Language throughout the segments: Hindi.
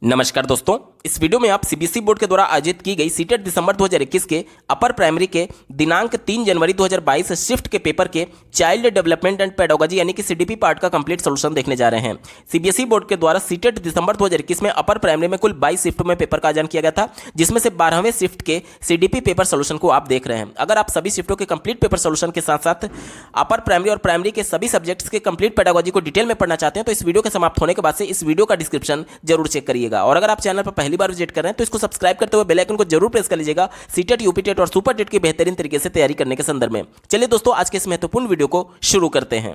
नमस्कार दोस्तों, इस वीडियो में आप सीबीएसई बोर्ड के द्वारा आयोजित की गई सीटेट दिसंबर 2021 के अपर प्राइमरी के दिनांक 3 जनवरी 2022 शिफ्ट के पेपर के चाइल्ड डेवलपमेंट एंड पेडागोजी यानी कि सीडीपी पार्ट का कंप्लीट सॉल्यूशन देखने जा रहे हैं। सीबीएसई बोर्ड के द्वारा सीटेट दिसंबर 2021 में अपर प्राइमरी में कुल 22 शिफ्ट में पेपर का आयोजन किया गया था, जिसमें से 12वें शिफ्ट के सीडीपी पेपर सोल्यूशन को आप देख रहे हैं। अगर आप सभी शिफ्टों के कंप्लीट पेपर सोल्यूशन के साथ साथ अपर प्राइमरी और प्राइमरी के सभी सब्जेक्ट्स के कंप्लीट पेडागोजी को डिटेल में पढ़ना चाहते हैं तो इस वीडियो के समाप्त होने के बाद से इस वीडियो का डिस्क्रिप्शन जरूर चेक करिएगा। और अगर आप चैनल पर पहली बार विजिट कर रहे हैं तो इसको सब्सक्राइब करते हुए बेल आइकन को जरूर प्रेस कर लीजिएगा सीटेट, यूपीटेट और सुपर टेट की बेहतरीन तरीके से तैयारी करने के संदर्भ में। चलिए दोस्तों, आज के इस महत्वपूर्ण वीडियो को शुरू करते हैं।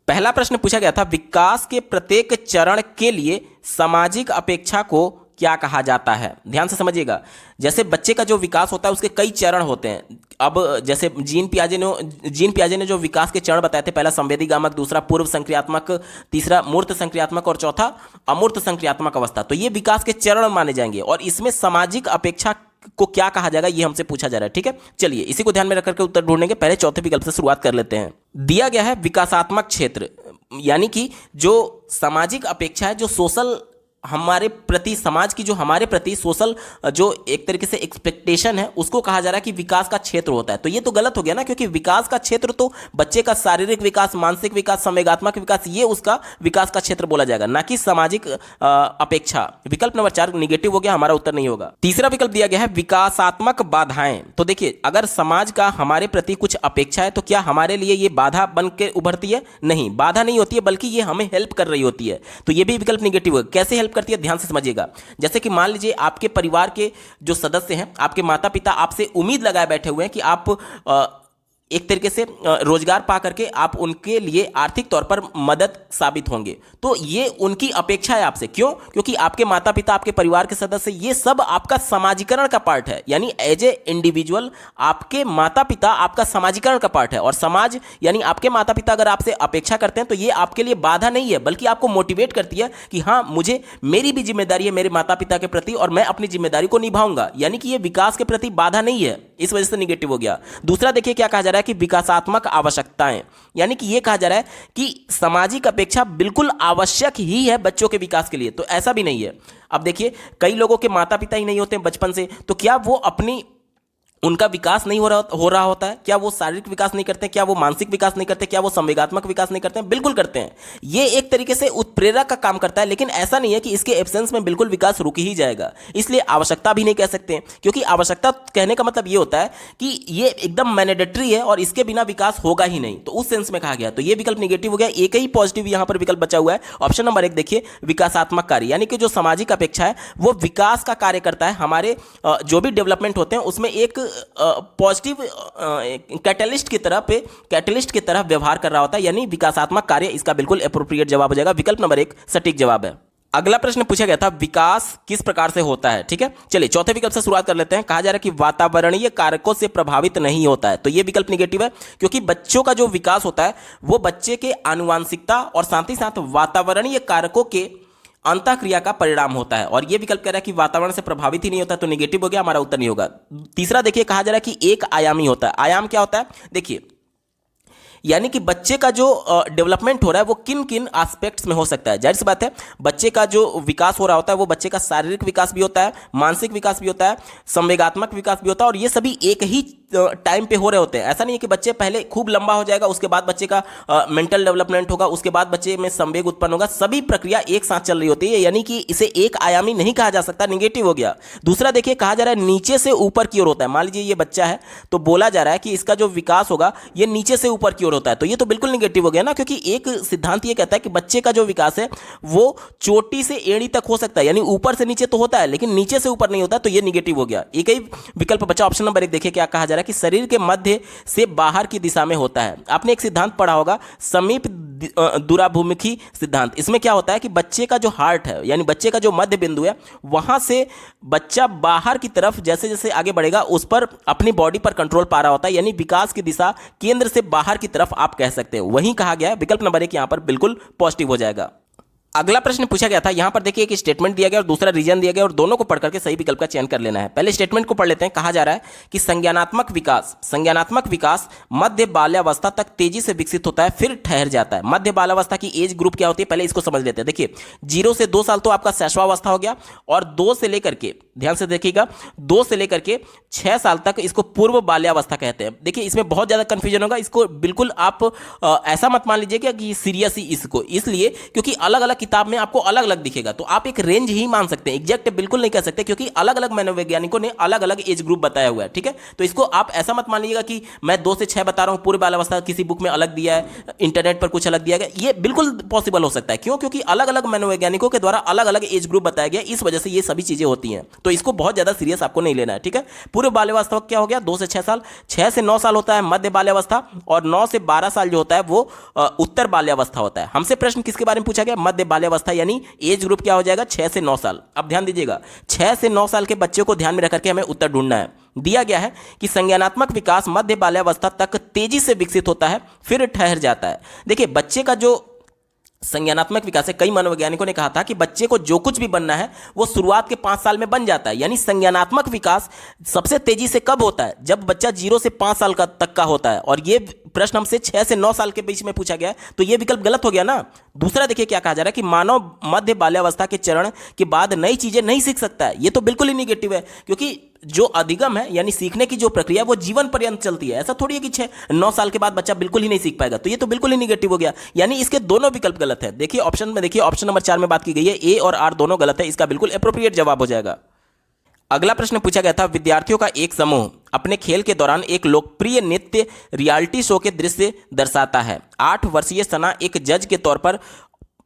पहला प्रश्न पूछा गया था, विकास के प्रत्येक चरण के लिए सामाजिक अपेक्षा को क्या कहा जाता है। ध्यान से समझिएगा, जैसे बच्चे का जो विकास होता है उसके कई चरण होते हैं। अब जैसे जीन पियाजे ने जो विकास के चरण बताए थे, पहला संवेदीगामक, दूसरा पूर्व संक्रियात्मक, तीसरा मूर्त संक्रियात्मक और चौथा अमूर्त संक्रियात्मक अवस्था। तो ये विकास के चरण माने जाएंगे और इसमें सामाजिक अपेक्षा को क्या कहा जाएगा ये हमसे पूछा जा रहा है। ठीक है, चलिए इसी को ध्यान में रखकर के उत्तर ढूंढेंगे। पहले चौथे विकल्प से शुरुआत कर लेते हैं। दिया गया है विकासात्मक क्षेत्र, यानी कि जो सामाजिक अपेक्षा है, जो सोशल हमारे प्रति, समाज की जो हमारे प्रति सोशल जो एक तरीके से एक्सपेक्टेशन है, उसको कहा जा रहा है कि विकास का क्षेत्र होता है। तो ये तो गलत हो गया ना, क्योंकि विकास का क्षेत्र तो बच्चे का शारीरिक विकास, मानसिक विकास, संवेगात्मक विकास, ये उसका विकास का क्षेत्र बोला जाएगा, ना कि सामाजिक अपेक्षा। विकल्प नंबर 4 निगेटिव हो गया, हमारा उत्तर नहीं होगा। तीसरा विकल्प दिया गया है विकासात्मक बाधाएं। तो देखिए, अगर समाज का हमारे प्रति कुछ अपेक्षा है तो क्या हमारे लिए ये बाधा बन के उभरती है? नहीं, बाधा नहीं होती है, बल्कि ये हमें हेल्प कर रही होती है। तो ये भी विकल्प निगेटिव है। कैसे हेल्प करती है, ध्यान से समझिएगा। जैसे कि मान लीजिए आपके परिवार के जो सदस्य हैं, आपके माता पिता आपसे उम्मीद लगाए बैठे हुए हैं कि आप एक तरीके से रोजगार पा करके आप उनके लिए आर्थिक तौर पर मदद साबित होंगे। तो ये उनकी अपेक्षा है आपसे। क्यों? क्योंकि आपके माता पिता, आपके परिवार के सदस्य, ये सब आपका समाजीकरण का पार्ट है। यानी एज ए इंडिविजुअल आपके माता पिता आपका समाजीकरण का पार्ट है। और समाज यानी आपके माता पिता अगर आपसे अपेक्षा करते हैं तो ये आपके लिए बाधा नहीं है, बल्कि आपको मोटिवेट करती है कि हाँ, मुझे मेरी भी जिम्मेदारी है मेरे माता पिता के प्रति और मैं अपनी जिम्मेदारी को निभाऊंगा। यानी कि ये विकास के प्रति बाधा नहीं है, इस वजह से निगेटिव हो गया। दूसरा देखिए क्या कहा जा रहा है कि विकासात्मक आवश्यकताएं, यानी कि यह कहा जा रहा है कि सामाजिक अपेक्षा बिल्कुल आवश्यक ही है बच्चों के विकास के लिए। तो ऐसा भी नहीं है। अब देखिए, कई लोगों के माता पिता ही नहीं होते हैं बचपन से, तो क्या वो उनका विकास नहीं हो रहा होता है? क्या वो शारीरिक विकास नहीं करते? क्या वो मानसिक विकास नहीं करते? क्या वो संवेगात्मक विकास नहीं करते हैं? बिल्कुल करते हैं। ये एक तरीके से उत्प्रेरक का काम करता है, लेकिन ऐसा नहीं है कि इसके एब्सेंस में बिल्कुल विकास रुक ही जाएगा। इसलिए आवश्यकता भी नहीं कह सकते हैं, क्योंकि आवश्यकता कहने का मतलब ये होता है कि ये एकदम मैंडेटरी है और इसके बिना विकास होगा ही नहीं। तो उस सेंस में कहा गया। तो ये विकल्प निगेटिव हो गया। एक ही पॉजिटिव यहां पर विकल्प बचा हुआ है। ऑप्शन नंबर 1 देखिए, विकासात्मक कार्य, यानी कि जो सामाजिक अपेक्षा है वो विकास का कार्य करता है। हमारे जो भी डेवलपमेंट होते हैं उसमें एक पॉजिटिव कैटलिस्ट की तरह व्यवहार कर रहा होता है, यानी विकासात्मक कार्य इसका बिल्कुल एप्रोप्रिएट जवाब हो जाएगा। विकल्प नंबर 1 सटीक जवाब है। अगला प्रश्न पूछा गया था, विकास किस प्रकार से होता है। ठीक है, चलिए चौथे विकल्प से शुरुआत कर लेते हैं। कहा जा रहा है कि वातावरणीय कारकों से प्रभावित नहीं होता है। तो यह विकल्प निगेटिव है, क्योंकि बच्चों का जो विकास होता है वो बच्चे के आनुवांशिकता और साथ ही साथ वातावरणीय कारकों के अंतःक्रिया का परिणाम होता है। और यह विकल्प कह रहा है कि वातावरण से प्रभावित ही नहीं होता, तो निगेटिव हो गया, हमारा उत्तर नहीं होगा। तीसरा देखिए, कहा जा रहा है कि एक आयामी होता है। आयाम क्या होता है? देखिए, यानी कि बच्चे का जो डेवलपमेंट हो रहा है वो किन किन एस्पेक्ट्स में हो सकता है। जाहिर सी बात है, बच्चे का जो विकास हो रहा होता है वो बच्चे का शारीरिक विकास भी होता है, मानसिक विकास भी होता है, संवेगात्मक विकास भी होता है, और ये सभी एक ही टाइम पे हो रहे होते हैं। ऐसा नहीं है कि बच्चे पहले खूब लंबा हो जाएगा, उसके बाद बच्चे का मेंटल डेवलपमेंट होगा, उसके बाद बच्चे में संवेग उत्पन्न होगा। सभी प्रक्रिया एक साथ चल रही होती है, यानी कि इसे एक आयामी नहीं कहा जा सकता, निगेटिव हो गया। दूसरा देखिए, कहा जा रहा है नीचे से ऊपर की ओर होता है। मान लीजिए ये बच्चा है, तो बोला जा रहा है कि इसका जो विकास होगा ये नीचे से ऊपर की ओर होता है। तो ये तो बिल्कुल निगेटिव हो गया ना, क्योंकि एक सिद्धांत ये कहता है कि बच्चे का जो विकास है वो चोटी से एड़ी तक हो सकता है, यानी ऊपर से नीचे तो होता है लेकिन नीचे से ऊपर नहीं होता। तो ये निगेटिव हो गया। एक ही विकल्प बचा, ऑप्शन नंबर 1 देखिए क्या कहा जा रहा है कि शरीर के मध्य से बाहर की दिशा में होता है। आपने एक सिद्धांत पढ़ा होगा, समीप दूराभिमुखी सिद्धांत। इसमें क्या होता है कि बच्चे का जो हार्ट है, यानी बच्चे का जो मध्य बिंदु है, वहां से बच्चा बाहर की तरफ जैसे जैसे आगे बढ़ेगा उस पर अपनी बॉडी पर कंट्रोल पा रहा होता है, यानी विकास की दिशा केंद्र से बाहर की तरफ आप कह सकते हैं। वहीं कहा गया है। विकल्प नंबर 1 यहां पर बिल्कुल पॉजिटिव हो जाएगा। अगला प्रश्न पूछा गया था, यहां पर देखिए एक स्टेटमेंट दिया गया और दूसरा रीजन दिया गया और दोनों को पढ़ करके सही विकल्प का चयन कर लेना है। पहले स्टेटमेंट को पढ़ लेते हैं। कहा जा रहा है कि संज्ञानात्मक विकास मध्य बाल्यावस्था तक तेजी से विकसित होता है फिर ठहर जाता है। मध्य बाल्यावस्था की एज ग्रुप क्या होती है, पहले इसको समझ लेते हैं। देखिए 0 से 2 साल तो आपका शैशवावस्था हो गया और 2 से लेकर के, ध्यान से देखिएगा, 2 से लेकर के 6 साल तक इसको पूर्व बाल्यावस्था कहते हैं। देखिए इसमें बहुत ज्यादा कंफ्यूजन होगा, इसको बिल्कुल आप ऐसा मत मान लीजिएगा कि सीरियस ही इसको, इसलिए क्योंकि अलग अलग किताब में आपको अलग अलग दिखेगा, तो आप एक रेंज ही मान सकते हैं, एग्जैक्ट बिल्कुल नहीं कह सकते, क्योंकि अलग अलग मनोवैज्ञानिकों ने अलग अलग एज ग्रुप बताया हुआ है। ठीक है, तो इसको आप ऐसा मत मान लीजिएगा कि मैं 2 से 6 बता रहा हूं, पूर्व बाल्यावस्था किसी बुक में अलग दिया है, इंटरनेट पर कुछ अलग दिया गया, ये बिल्कुल पॉसिबल हो सकता है। क्यों? क्योंकि अलग अलग मनोवैज्ञानिकों के द्वारा अलग अलग एज ग्रुप बताया गया, इस वजह से ये सभी चीजें होती हैं, तो इसको बहुत ज्यादा सीरियस आपको नहीं लेना है। ठीक है, पूर्व बाल्यावस्था क्या हो गया, 2 से 6 साल, 6 से 9 साल होता है मध्य बाल्यावस्था और 9 से 12 साल जो होता है वो उत्तर बाल्यावस्था होता है। हमसे प्रश्न किसके बारे में पूछा गया, मध्य बाल्यावस्था, यानी एज ग्रुप क्या हो जाएगा, 6 से 9 साल। अब ध्यान दीजिएगा, 6 से 9 साल के बच्चे को ध्यान में रख करके हमें उत्तर ढूंढना है। दिया गया है कि संज्ञानात्मक विकास मध्य बाल्यावस्था तक तेजी से विकसित होता है फिर ठहर जाता है। देखिए बच्चे का जो संज्ञानात्मक विकास है, कई मनोवैज्ञानिकों ने कहा था कि बच्चे को जो कुछ भी बनना है वो शुरुआत के 5 साल में बन जाता है। यानी संज्ञानात्मक विकास सबसे तेजी से कब होता है, जब बच्चा 0 से 5 साल का तक का होता है, और ये प्रश्न हमसे 6 से 9 साल के बीच में पूछा गया है, तो ये विकल्प गलत हो गया ना। दूसरा देखिए क्या कहा जा रहा है कि मानव मध्य बाल्यावस्था के चरण के बाद नई चीजें नहीं सीख सकता है, ये तो बिल्कुल ही निगेटिव है, क्योंकि जो अधिगम है यानी सीखने की जो प्रक्रिया वो जीवन पर्यंत चलती है। ऐसा थोड़ी है कि 6-9 साल के बाद बच्चा बिल्कुल ही नहीं सीख पाएगा, तो ये तो बिल्कुल ही निगेटिव हो गया, यानी इसके दोनों विकल्प गलत है। देखिए ऑप्शन में, देखिए ऑप्शन नंबर 4 में बात की गई है, ए और आर दोनों गलत है, इसका बिल्कुल एप्रोप्रिएट जवाब हो जाएगा। अगला प्रश्न पूछा गया था, विद्यार्थियों का एक समूह अपने खेल के दौरान एक लोकप्रिय नृत्य रियलिटी शो के दृश्य दर्शाता है। 8 वर्षीय सना एक जज के तौर पर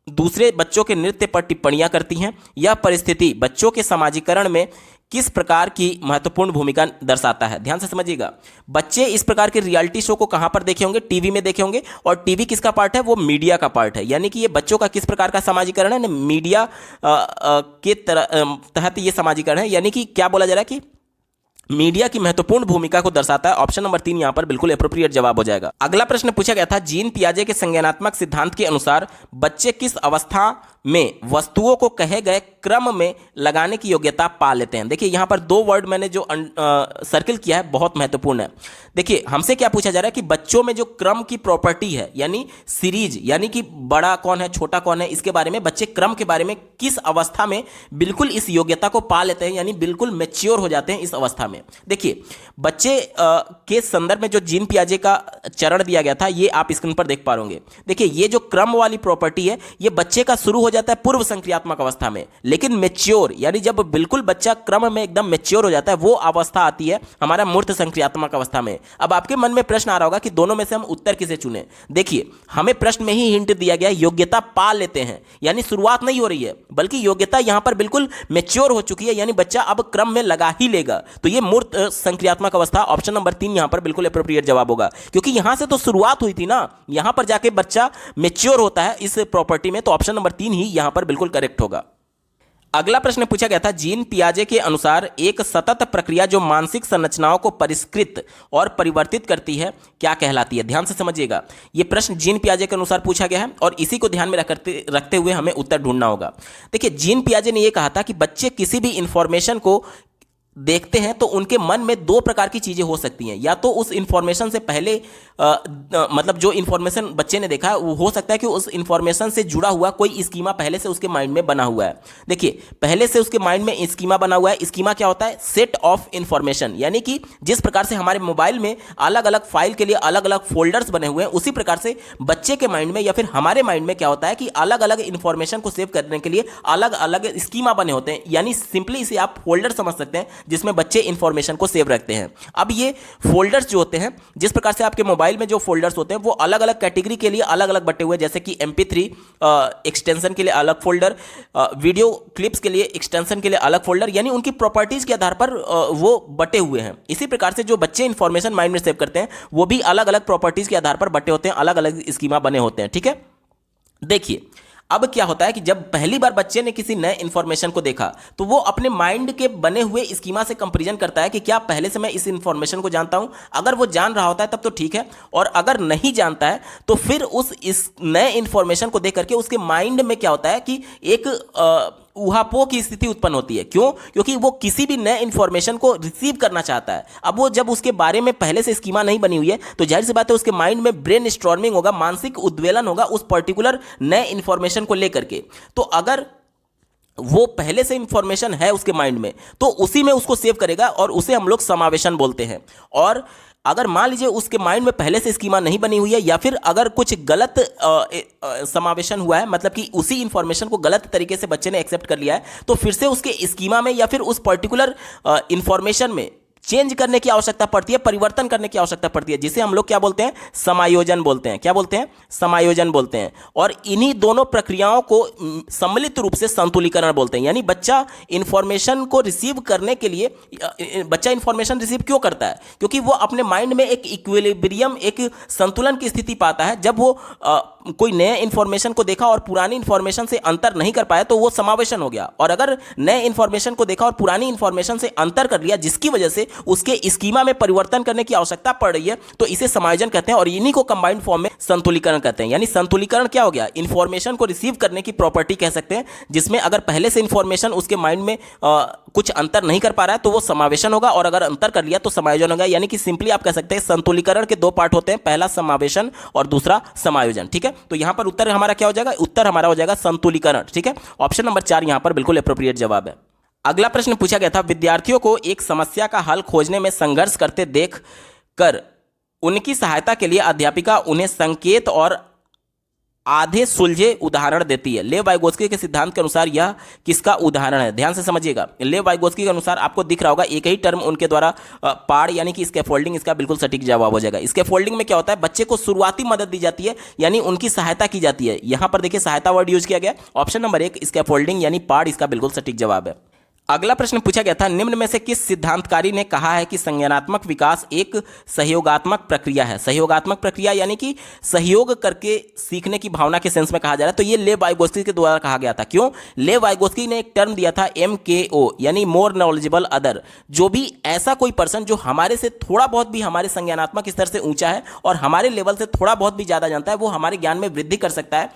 दूसरे बच्चों के नृत्य पर टिप्पणियां करती हैं। यह परिस्थिति बच्चों के समाजीकरण में किस प्रकार की महत्वपूर्ण भूमिका दर्शाता है। ध्यान से समझिएगा, बच्चे इस प्रकार के रियलिटी शो को कहां पर देखे होंगे, टीवी में देखे होंगे, और टीवी किसका पार्ट है, वो मीडिया का पार्ट है। यानी कि ये बच्चों का किस प्रकार का समाजीकरण है, मीडिया के तहत ये समाजीकरण है, यानी कि क्या बोला जा रहा है कि मीडिया की महत्वपूर्ण भूमिका को दर्शाता है। ऑप्शन नंबर 3 यहां पर बिल्कुल एप्रोप्रिएट जवाब हो जाएगा। अगला प्रश्न पूछा गया था, जीन पियाजे के संज्ञानात्मक सिद्धांत के अनुसार बच्चे किस अवस्था में वस्तुओं को कहे गए क्रम में लगाने की योग्यता पा लेते हैं। देखिए यहां पर 2 वर्ड मैंने जो सर्किल किया है बहुत महत्वपूर्ण है। देखिए हमसे क्या पूछा जा रहा है कि बच्चों में जो क्रम की प्रॉपर्टी है, यानी सीरीज, यानी कि बड़ा कौन है छोटा कौन है, इसके बारे में, बच्चे क्रम के बारे में किस अवस्था में बिल्कुल इस योग्यता को पा लेते हैं, यानी बिल्कुल मैच्योर हो जाते हैं इस अवस्था में। देखिए बच्चे के संदर्भ में जो जीन पियाजे का चरण दिया गया था, ये आप स्क्रीन पर देख पा रहे। देखिए ये जो क्रम वाली प्रॉपर्टी है, ये बच्चे का शुरू हो जाता है पूर्व संक्रियात्मक अवस्था में, लेकिन मैच्योर, यानी जब बिल्कुल बच्चा क्रम में एकदम मैच्योर हो जाता है, वो अवस्था आती है हमारा मूर्त संक्रियात्मक अवस्था में। अब आपके मन में प्रश्न आ रहा होगा कि दोनों में से हम उत्तर किसे चुने। देखिए हमें प्रश्न में ही हिंट दिया गया है, योग्यता पा लेते हैं, यानी शुरुआत नहीं हो रही है, बल्कि योग्यता यहां पर बिल्कुल मैच्योर हो चुकी है, यानी बच्चा अब क्रम में लगा ही लेगा। तो ये मूर्त संक्रियात्मक अवस्था, ऑप्शन नंबर 3 यहां पर बिल्कुल एप्रोप्रिएट जवाब होगा, क्योंकि यहां से तो शुरुआत हुई थी ना, यहां पर जाके बच्चा मैच्योर होता है इस प्रॉपर्टी में, तो ऑप्शन नंबर 3 ही यहां पर बिल्कुल करेक्ट होगा। अगला प्रश्न पूछा गया था, जीन पियाजे के अनुसार एक सतत प्रक्रिया जो मानसिक संरचनाओं को परिष्कृत और परिवर्तित करती है क्या कहलाती है। ध्यान से समझिएगा, यह प्रश्न जीन पियाजे के अनुसार पूछा गया है और इसी को ध्यान में रखते हुए हमें उत्तर ढूंढना होगा। देखिए जीन पियाजे ने यह कहा था कि बच्चे किसी भी इंफॉर्मेशन को देखते हैं तो उनके मन में 2 प्रकार की चीजें हो सकती हैं, या तो उस इंफॉर्मेशन से पहले मतलब जो इंफॉर्मेशन बच्चे ने देखा है वो हो सकता है कि उस इंफॉर्मेशन से जुड़ा हुआ कोई स्कीमा पहले से उसके माइंड में बना हुआ है। देखिए पहले से उसके माइंड में स्कीमा बना हुआ है। स्कीमा क्या होता है, सेट ऑफ इंफॉर्मेशन, यानी कि जिस प्रकार से हमारे मोबाइल में अलग अलग फाइल के लिए अलग अलग फोल्डर्स बने हुए हैं, उसी प्रकार से बच्चे के माइंड में या फिर हमारे माइंड में क्या होता है कि अलग अलग इंफॉर्मेशन को सेव करने के लिए अलग अलग स्कीमा बने होते हैं, यानी सिंपली इसे आप फोल्डर समझ सकते हैं जिसमें बच्चे इंफॉर्मेशन को सेव रखते हैं। अब ये फोल्डर्स जो होते हैं, जिस प्रकार से आपके मोबाइल में जो फोल्डर्स होते हैं वो अलग अलग कैटेगरी के लिए अलग अलग बटे हुए, जैसे कि MP3 एक्सटेंशन के लिए अलग फोल्डर, वीडियो क्लिप्स के लिए एक्सटेंशन के लिए अलग फोल्डर, यानी उनकी प्रॉपर्टीज के आधार पर वो बटे हुए हैं। इसी प्रकार से जो बच्चे इंफॉर्मेशन माइंड में सेव करते हैं वो भी अलग अलग प्रॉपर्टीज के आधार पर बटे होते हैं, अलग अलग स्कीमा बने होते हैं। ठीक है, देखिए अब क्या होता है कि जब पहली बार बच्चे ने किसी नए इंफॉर्मेशन को देखा तो वो अपने माइंड के बने हुए स्कीमा से कंपैरिजन करता है कि क्या पहले से मैं इस इंफॉर्मेशन को जानता हूं। अगर वो जान रहा होता है तब तो ठीक है, और अगर नहीं जानता है तो फिर इस नए इंफॉर्मेशन को देख करके उसके माइंड में क्या होता है कि एक ऊहापोह की स्थिति उत्पन्न होती है। क्यों? क्योंकि वो किसी भी नए इंफॉर्मेशन को रिसीव करना चाहता है। अब वो जब उसके बारे में पहले से स्कीमा नहीं बनी हुई है तो जाहिर सी बात है उसके माइंड में ब्रेन स्टॉर्मिंग होगा, मानसिक उद्वेलन होगा उस पर्टिकुलर नए इंफॉर्मेशन को लेकर के। तो अगर वो पहले से इंफॉर्मेशन है उसके माइंड में तो उसी में उसको सेव करेगा और उसे हम लोग समावेशन बोलते हैं। और अगर मान लीजिए उसके माइंड में पहले से स्कीमा नहीं बनी हुई है या फिर अगर कुछ गलत समावेशन हुआ है, मतलब कि उसी इंफॉर्मेशन को गलत तरीके से बच्चे ने एक्सेप्ट कर लिया है, तो फिर से उसके स्कीमा में या फिर उस पर्टिकुलर इंफॉर्मेशन में चेंज करने की आवश्यकता पड़ती है, परिवर्तन करने की आवश्यकता पड़ती है, जिसे हम लोग क्या बोलते हैं? समायोजन बोलते हैं। क्या बोलते हैं? समायोजन बोलते हैं। और इन्हीं दोनों प्रक्रियाओं को सम्मिलित रूप से संतुलीकरण बोलते हैं। यानी बच्चा इंफॉर्मेशन को रिसीव करने के लिए, बच्चा इंफॉर्मेशन रिसीव क्यों करता है? क्योंकि वो अपने माइंड में एक इक्विलिब्रियम, एक संतुलन की स्थिति पाता है। जब वो कोई नए इंफॉर्मेशन को देखा और पुरानी इंफॉर्मेशन से अंतर नहीं कर पाया तो वो समावेशन हो गया, और अगर नए इंफॉर्मेशन को देखा और पुरानी इंफॉर्मेशन से अंतर कर लिया जिसकी वजह से उसके स्कीमा में परिवर्तन करने की आवश्यकता पड़ रही है, तो इसे समायोजन कहते हैं। और इन्हीं को कंबाइंड फॉर्म में संतुलीकरण कहते हैं। यानी संतुलीकरण क्या हो गया? इंफॉर्मेशन को रिसीव करने की प्रॉपर्टी कह सकते हैं, जिसमें अगर पहले से इंफॉर्मेशन उसके माइंड में कुछ अंतर नहीं कर पा रहा है तो वो समावेशन होगा, और अगर अंतर कर लिया तो समायोजन होगा। यानी कि सिंपली आप कह सकते हैं संतुलीकरण के दो पार्ट होते हैं, पहला समावेशन और दूसरा समायोजन। ठीक है, तो यहां पर उत्तर हमारा क्या हो जाएगा? उत्तर हमारा हो जाएगा संतुलीकरण। ठीक है, ऑप्शन नंबर 4 यहां पर बिल्कुल एप्रोप्रिएट जवाब है। अगला प्रश्न पूछा गया था, विद्यार्थियों को एक समस्या का हल खोजने में संघर्ष करते देख कर उनकी सहायता के लिए अध्यापिका उन्हें संकेत और आधे सुलझे उदाहरण देती है। लेव वाइगोत्स्की के सिद्धांत के अनुसार यह किसका उदाहरण है? ध्यान से समझिएगा। लेव वाइगोत्स्की के अनुसार आपको दिख रहा होगा एक ही टर्म उनके द्वारा पाड़ यानी कि स्कैफोल्डिंग, इसका बिल्कुल सटीक जवाब हो जाएगा। स्कैफोल्डिंग में क्या होता है? बच्चे को शुरुआती मदद दी जाती है, यानी उनकी सहायता की जाती है। यहां पर देखिए सहायता वर्ड यूज किया गया। ऑप्शन नंबर 1 स्कैफोल्डिंग यानी पाड़, इसका बिल्कुल सटीक जवाब है। अगला प्रश्न पूछा गया था, निम्न में से किस सिद्धांतकारी ने कहा है कि संज्ञानात्मक विकास एक सहयोगात्मक प्रक्रिया है? सहयोगात्मक प्रक्रिया यानी कि सहयोग करके सीखने की भावना के सेंस में कहा जा रहा है। तो ये लेव वाइगोत्स्की के द्वारा कहा गया था। क्यों? लेव वाइगोत्स्की ने एक टर्म दिया था MKO यानी मोर नॉलेजेबल अदर। जो भी ऐसा कोई पर्सन जो हमारे से थोड़ा बहुत भी हमारे संज्ञानात्मक स्तर से ऊंचा है और हमारे लेवल से थोड़ा बहुत भी ज्यादा जानता है, वो हमारे ज्ञान में वृद्धि कर सकता है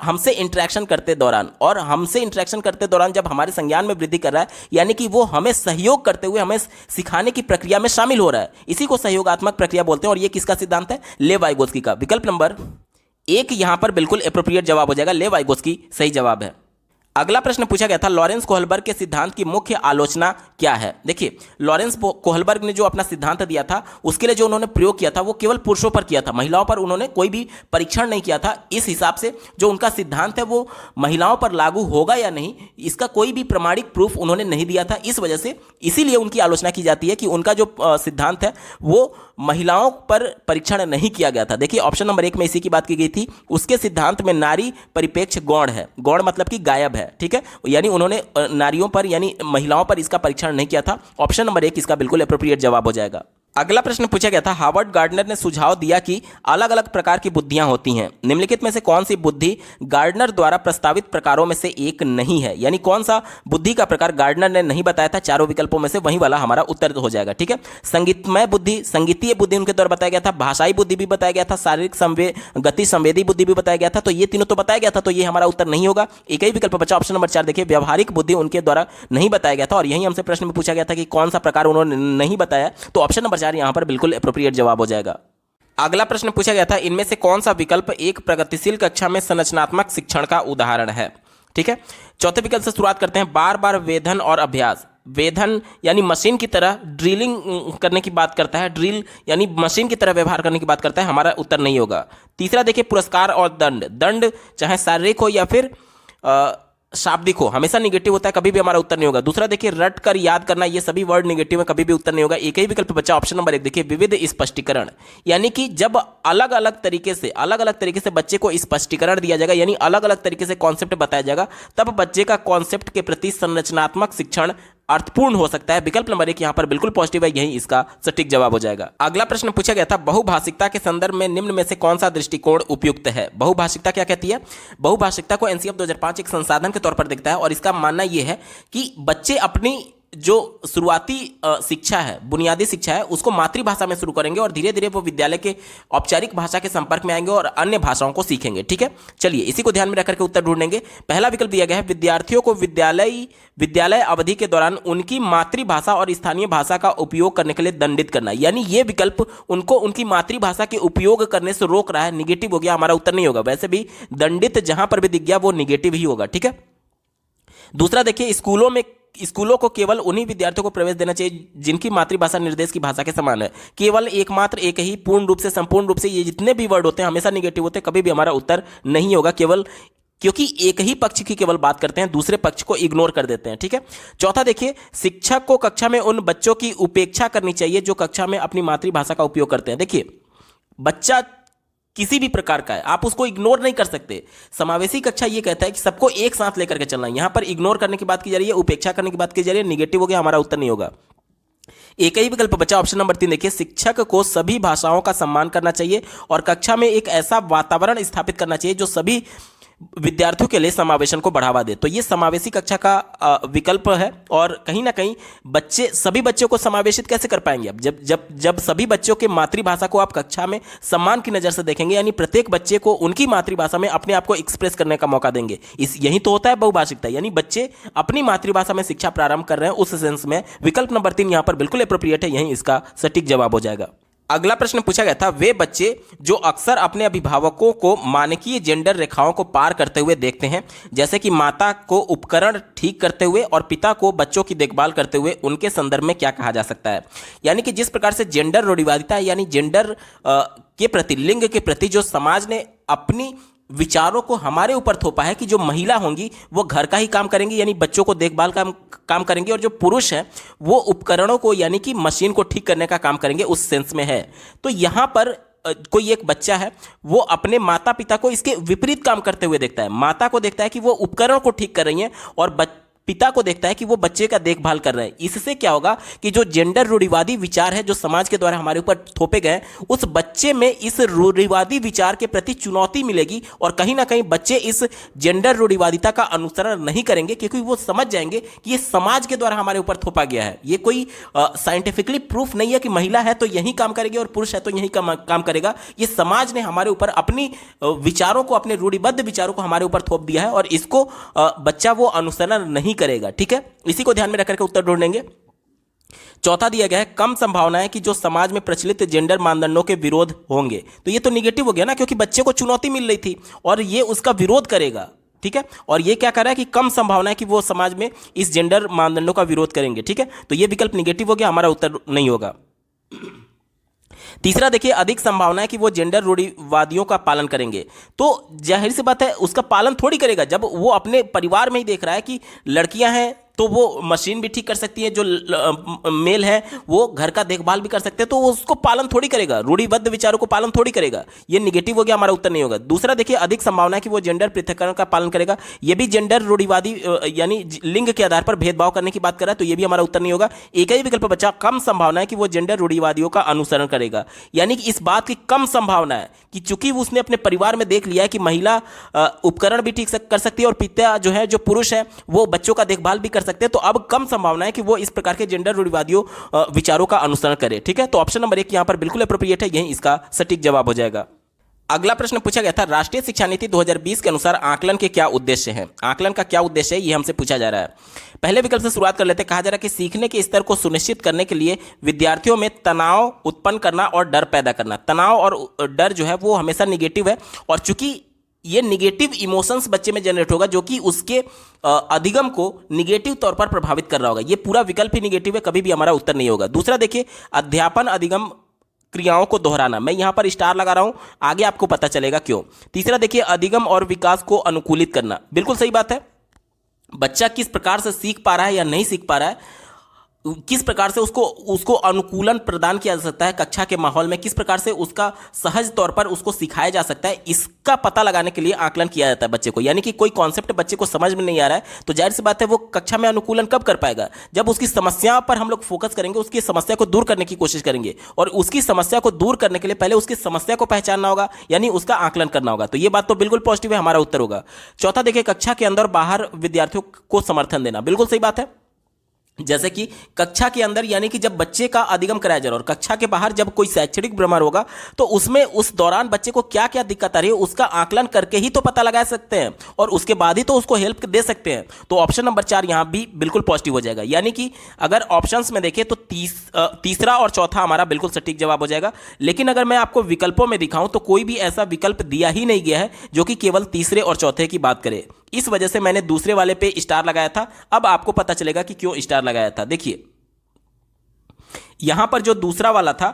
हमसे इंटरेक्शन करते दौरान। और हमसे इंटरेक्शन करते दौरान जब हमारे संज्ञान में वृद्धि कर रहा है, यानी कि वो हमें सहयोग करते हुए हमें सिखाने की प्रक्रिया में शामिल हो रहा है, इसी को सहयोगात्मक प्रक्रिया बोलते हैं। और ये किसका सिद्धांत है? लेव वाइगोत्स्की का। विकल्प नंबर 1 यहां पर बिल्कुल एप्रोप्रिएट जवाब हो जाएगा। लेव वाइगोत्स्की सही जवाब है। अगला प्रश्न पूछा गया था, लॉरेंस कोहलबर्ग के सिद्धांत की मुख्य आलोचना क्या है? देखिए, लॉरेंस कोहलबर्ग ने जो अपना सिद्धांत दिया था उसके लिए जो उन्होंने प्रयोग किया था वो केवल पुरुषों पर किया था, महिलाओं पर उन्होंने कोई भी परीक्षण नहीं किया था। इस हिसाब से जो उनका सिद्धांत है वो महिलाओं पर लागू होगा या नहीं, इसका कोई भी प्रमाणिक प्रूफ उन्होंने नहीं दिया था। इस वजह से इसीलिए उनकी आलोचना की जाती है कि उनका जो सिद्धांत है वो महिलाओं पर परीक्षण नहीं किया गया था। देखिए, ऑप्शन नंबर 1 में इसी की बात की गई थी। उसके सिद्धांत में नारी परिपेक्ष गौण है, गौण मतलब कि गायब है। ठीक है, यानी उन्होंने नारियों पर यानी महिलाओं पर इसका परीक्षण नहीं किया था। ऑप्शन नंबर 1 इसका बिल्कुल एप्रोप्रिएट जवाब हो जाएगा। अगला प्रश्न पूछा गया था, हार्वर्ड गार्डनर ने सुझाव दिया कि अलग अलग प्रकार की बुद्धियां होती हैं। निम्नलिखित में से कौन सी बुद्धि गार्डनर द्वारा प्रस्तावित प्रकारों में से एक नहीं है? यानी कौन सा बुद्धि का प्रकार गार्डनर ने नहीं बताया था चारों विकल्पों में से, वही वाला हमारा उत्तर हो जाएगा। ठीक है, संगीतमय बुद्धि, संगीतीय बुद्धि उनके द्वारा बताया गया था, भाषाई बुद्धि भी बताया गया था, शारीरिक गति संवेदी बुद्धि भी बताया गया था। तो ये तीनों तो बताया गया था, तो ये हमारा उत्तर नहीं होगा। एक ही विकल्प बचा, ऑप्शन नंबर 4। देखिए, व्यवहारिक बुद्धि उनके द्वारा नहीं बताया गया था, और यही हमसे प्रश्न में पूछा गया था कि कौन सा प्रकार उन्होंने नहीं बताया, तो ऑप्शन नंबर 4 यहां पर बिल्कुल एप्रोप्रिएट जवाब हो जाएगा। अगला प्रश्न पूछा गया था, इनमें से कौन सा विकल्प एक प्रगतिशील कक्षा में संरचनात्मक शिक्षण का उदाहरण है? ठीक है, चौथे विकल्प से शुरुआत करते हैं। बार बार वेधन और अभ्यास। वेधन यानी मशीन की तरह ड्रिलिंग करने की बात करता है, ड्रिल यानी मशीन की तरह व्यवहार करने की बात करता है, हमारा उत्तर नहीं होगा। तीसरा देखिए, पुरस्कार और दंड। दंड चाहे शारीरिक हो या फिर शाब्दिक हो, हमेशा निगेटिव होता है, कभी भी हमारा उत्तर नहीं होगा। दूसरा देखिए, रट कर याद करना, ये सभी वर्ड निगेटिव में, कभी भी उत्तर नहीं होगा। एक ही विकल्प बचा, ऑप्शन नंबर 1। देखिए, विविध स्पष्टीकरण, यानी कि जब अलग अलग तरीके से बच्चे को स्पष्टीकरण दिया जाएगा, यानी अलग अलग तरीके से कॉन्सेप्ट बताया जाएगा, तब बच्चे का कॉन्सेप्ट के प्रति संरचनात्मक शिक्षण अर्थपूर्ण हो सकता है। विकल्प नंबर 1 यहां पर बिल्कुल पॉजिटिव है, यही इसका सटीक जवाब हो जाएगा। अगला प्रश्न पूछा गया था, बहुभाषिकता के संदर्भ में निम्न में से कौन सा दृष्टिकोण उपयुक्त है। बहुभाषिकता क्या कहती है? बहुभाषिकता को एनसीएफ 2005 एक संसाधन के तौर पर देखता है और इसका मानना यह है कि बच्चे अपनी जो शुरुआती शिक्षा है, बुनियादी शिक्षा है, उसको मातृभाषा में शुरू करेंगे और धीरे धीरे वो विद्यालय के औपचारिक भाषा के संपर्क में आएंगे और अन्य भाषाओं को सीखेंगे। ठीक है, चलिए इसी को ध्यान में रखकर के उत्तर ढूंढेंगे। पहला विकल्प दिया गया है, विद्यार्थियों को विद्यालय अवधि के दौरान उनकी मातृभाषा और स्थानीय भाषा का उपयोग करने के लिए दंडित करना। यानी ये विकल्प उनको उनकी मातृभाषा के उपयोग करने से रोक रहा है, निगेटिव हो गया, हमारा उत्तर नहीं होगा। वैसे भी दंडित जहां पर भी दिख गया वो निगेटिव ही होगा। ठीक है, दूसरा देखिए, स्कूलों को केवल उन्हीं विद्यार्थियों को प्रवेश देना चाहिए जिनकी मातृभाषा निर्देश की भाषा के समान है। केवल एकमात्र एक ही, पूर्ण रूप से, संपूर्ण रूप से, ये जितने भी वर्ड होते हैं हमेशा निगेटिव होते हैं, कभी भी हमारा उत्तर नहीं होगा। केवल क्योंकि एक ही पक्ष की केवल बात करते हैं, दूसरे पक्ष को इग्नोर कर देते हैं। ठीक है, चौथा देखिए, शिक्षक को कक्षा में उन बच्चों की उपेक्षा करनी चाहिए जो कक्षा में अपनी मातृभाषा का उपयोग करते हैं। देखिए, बच्चा किसी भी प्रकार का है, आप उसको इग्नोर नहीं कर सकते। समावेशी कक्षा ये कहता है कि सबको एक साथ लेकर के चलना है। यहां पर इग्नोर करने की बात की जा रही है, उपेक्षा करने की बात की जा रही है, निगेटिव हो गया, हमारा उत्तर नहीं होगा। एक ही विकल्प बचा, ऑप्शन नंबर 3 देखिए, शिक्षक को सभी भाषाओं का सम्मान करना चाहिए और कक्षा में एक ऐसा वातावरण स्थापित करना चाहिए जो सभी विद्यार्थियों के लिए समावेशन को बढ़ावा दे। तो ये समावेशी कक्षा का विकल्प है और कहीं ना कहीं सभी बच्चों को समावेशित कैसे कर पाएंगे? अब जब सभी बच्चों के मातृभाषा को आप कक्षा में सम्मान की नज़र से देखेंगे, यानी प्रत्येक बच्चे को उनकी मातृभाषा में अपने आप को एक्सप्रेस करने का मौका देंगे। यही तो होता है बहुभाषिकता, यानी बच्चे अपनी मातृभाषा में शिक्षा प्रारंभ कर रहे हैं। उस सेंस में विकल्प नंबर 3 यहां पर बिल्कुल एप्रोप्रिएट है, यही इसका सटीक जवाब हो जाएगा। अगला प्रश्न पूछा गया था, वे बच्चे जो अक्सर अपने अभिभावकों को मानकीय जेंडर रेखाओं को पार करते हुए देखते हैं, जैसे कि माता को उपकरण ठीक करते हुए और पिता को बच्चों की देखभाल करते हुए, उनके संदर्भ में क्या कहा जा सकता है? यानी कि जिस प्रकार से जेंडर रूढ़िवादिता है, यानी जेंडर के प्रति, लिंग के प्रति जो समाज ने अपनी विचारों को हमारे ऊपर थोपा है कि जो महिला होंगी वो घर का ही काम करेंगी, यानी बच्चों को देखभाल का काम करेंगे, और जो पुरुष हैं वो उपकरणों को, यानी कि मशीन को ठीक करने का काम करेंगे, उस सेंस में है। तो यहाँ पर कोई एक बच्चा है, वो अपने माता पिता को इसके विपरीत काम करते हुए देखता है। माता को देखता है कि वो उपकरण को ठीक कर रही हैं और पिता को देखता है कि वो बच्चे का देखभाल कर रहे हैं। इससे क्या होगा कि जो जेंडर रूढ़िवादी विचार है जो समाज के द्वारा हमारे ऊपर थोपे गए, उस बच्चे में इस रूढ़िवादी विचार के प्रति चुनौती मिलेगी और कहीं ना कहीं बच्चे इस जेंडर रूढ़िवादिता का अनुसरण नहीं करेंगे, क्योंकि वो समझ जाएंगे कि ये समाज के द्वारा हमारे ऊपर थोपा गया है। ये कोई साइंटिफिकली प्रूफ नहीं है कि महिला है तो यही काम करेगी और पुरुष है तो यही काम करेगा। ये समाज ने हमारे ऊपर अपनी विचारों को, अपने रूढ़िबद्ध विचारों को हमारे ऊपर थोप दिया है और इसको बच्चा वो अनुसरण नहीं करेगा। ठीक है, इसी को ध्यान में रखकर के उत्तर ढूंढेंगे। चौथा दिया गया है, कम संभावना है कि जो समाज में प्रचलित जेंडर मानदंडों के विरोध होंगे। तो ये तो निगेटिव हो गया ना, क्योंकि बच्चे को चुनौती मिल रही थी और ये उसका विरोध करेगा। ठीक है, और ये क्या कर रहा है कि कम संभावना है कि वो समाज में इस जेंडर मानदंडों का विरोध करेंगे। ठीक है, तो ये विकल्प निगेटिव हो गया, हमारा उत्तर नहीं होगा। तीसरा देखिए, अधिक संभावना है कि वो जेंडर रूढ़िवादियों का पालन करेंगे। तो जाहिर सी बात है उसका पालन थोड़ी करेगा, जब वो अपने परिवार में ही देख रहा है कि लड़कियां हैं तो वो मशीन भी ठीक कर सकती है, जो मेल है वो घर का देखभाल भी कर सकते हैं, तो वो उसको पालन थोड़ी करेगा, रूढ़िबद्ध विचारों को पालन थोड़ी करेगा। ये निगेटिव हो गया, हमारा उत्तर नहीं होगा। दूसरा देखिए, अधिक संभावना है कि वो जेंडर पृथक्करण का पालन करेगा। ये भी जेंडर रूढ़िवादी यानी लिंग के आधार पर भेदभाव करने की बात कर रहा है, तो ये भी हमारा उत्तर नहीं होगा। एक ही विकल्प बचा, कम संभावना है कि वो जेंडर रूढ़िवादियों का अनुसरण करेगा। यानी कि इस बात की कम संभावना है कि चूंकि उसने अपने परिवार में देख लिया है कि महिला उपकरण भी ठीक कर सकती है और पिता जो है, जो पुरुष है, वो बच्चों का देखभाल भी कर सकते हैं, तो अब कम संभावना है कि वो इस प्रकार के जेंडर रूढ़िवादियों विचारों का अनुसरण करे। ठीक है, तो ऑप्शन नंबर 1 यहां पर बिल्कुल एप्रोप्रिएट है, यही इसका सटीक जवाब हो जाएगा। अगला प्रश्न पूछा गया था, राष्ट्रीय शिक्षा नीति 2020 के अनुसार आकलन के क्या उद्देश्य हैं? आकलन का क्या उद्देश्य है, ये हमसे पूछा जा रहा है। पहले विकल्प से शुरुआत कर लेते हैं। कहा जा रहा है कि सीखने के स्तर को सुनिश्चित करने के लिए विद्यार्थियों में तनाव उत्पन्न करना और डर पैदा करना। तनाव और डर जो है वो हमेशा निगेटिव है, और चूंकि ये निगेटिव इमोशंस बच्चे में जनरेट होगा जो कि उसके अधिगम को निगेटिव तौर पर प्रभावित कर रहा होगा। ये पूरा विकल्प ही निगेटिव है, कभी भी हमारा उत्तर नहीं होगा। दूसरा देखिए, अध्यापन अधिगम क्रियाओं को दोहराना। मैं यहां पर स्टार लगा रहा हूं, आगे आपको पता चलेगा क्यों। तीसरा देखिए, अधिगम और विकास को अनुकूलित करना। बिल्कुल सही बात है, बच्चा किस प्रकार से सीख पा रहा है या नहीं सीख पा रहा है, किस प्रकार से उसको उसको अनुकूलन प्रदान किया जा सकता है कक्षा के माहौल में, किस प्रकार से उसका सहज तौर पर उसको सिखाया जा सकता है, इसका पता लगाने के लिए आकलन किया जाता है बच्चे को। यानी कि कोई कॉन्सेप्ट बच्चे को समझ में नहीं आ रहा है तो जाहिर सी बात है वो कक्षा में अनुकूलन कब कर पाएगा, जब उसकी समस्या पर हम लोग फोकस करेंगे, उसकी समस्या को दूर करने की कोशिश करेंगे। और उसकी समस्या को दूर करने के लिए पहले उसकी समस्या को पहचानना होगा, यानी उसका आकलन करना होगा। तो ये बात तो बिल्कुल पॉजिटिव है, हमारा उत्तर होगा। चौथा देखिए, कक्षा के अंदर और बाहर विद्यार्थियों को समर्थन देना, बिल्कुल सही बात है। जैसे कि कक्षा के अंदर यानी कि जब बच्चे का अधिगम कराया जा रहा है, और कक्षा के बाहर जब कोई शैक्षणिक भ्रमण होगा तो उसमें उस दौरान बच्चे को क्या क्या दिक्कत आ रही है उसका आकलन करके ही तो पता लगा सकते हैं, और उसके बाद ही तो उसको हेल्प दे सकते हैं। तो ऑप्शन नंबर 4 यहां भी बिल्कुल पॉजिटिव हो जाएगा। यानी कि अगर ऑप्शंस में देखें तो तीसरा और चौथा हमारा बिल्कुल सटीक जवाब हो जाएगा। लेकिन अगर मैं आपको विकल्पों में दिखाऊं तो कोई भी ऐसा विकल्प दिया ही नहीं गया है जो कि केवल तीसरे और चौथे की बात करे। इस वजह से मैंने दूसरे वाले पे स्टार लगाया था। अब आपको पता चलेगा कि क्यों स्टार लगाया था। देखिए यहां पर जो दूसरा वाला था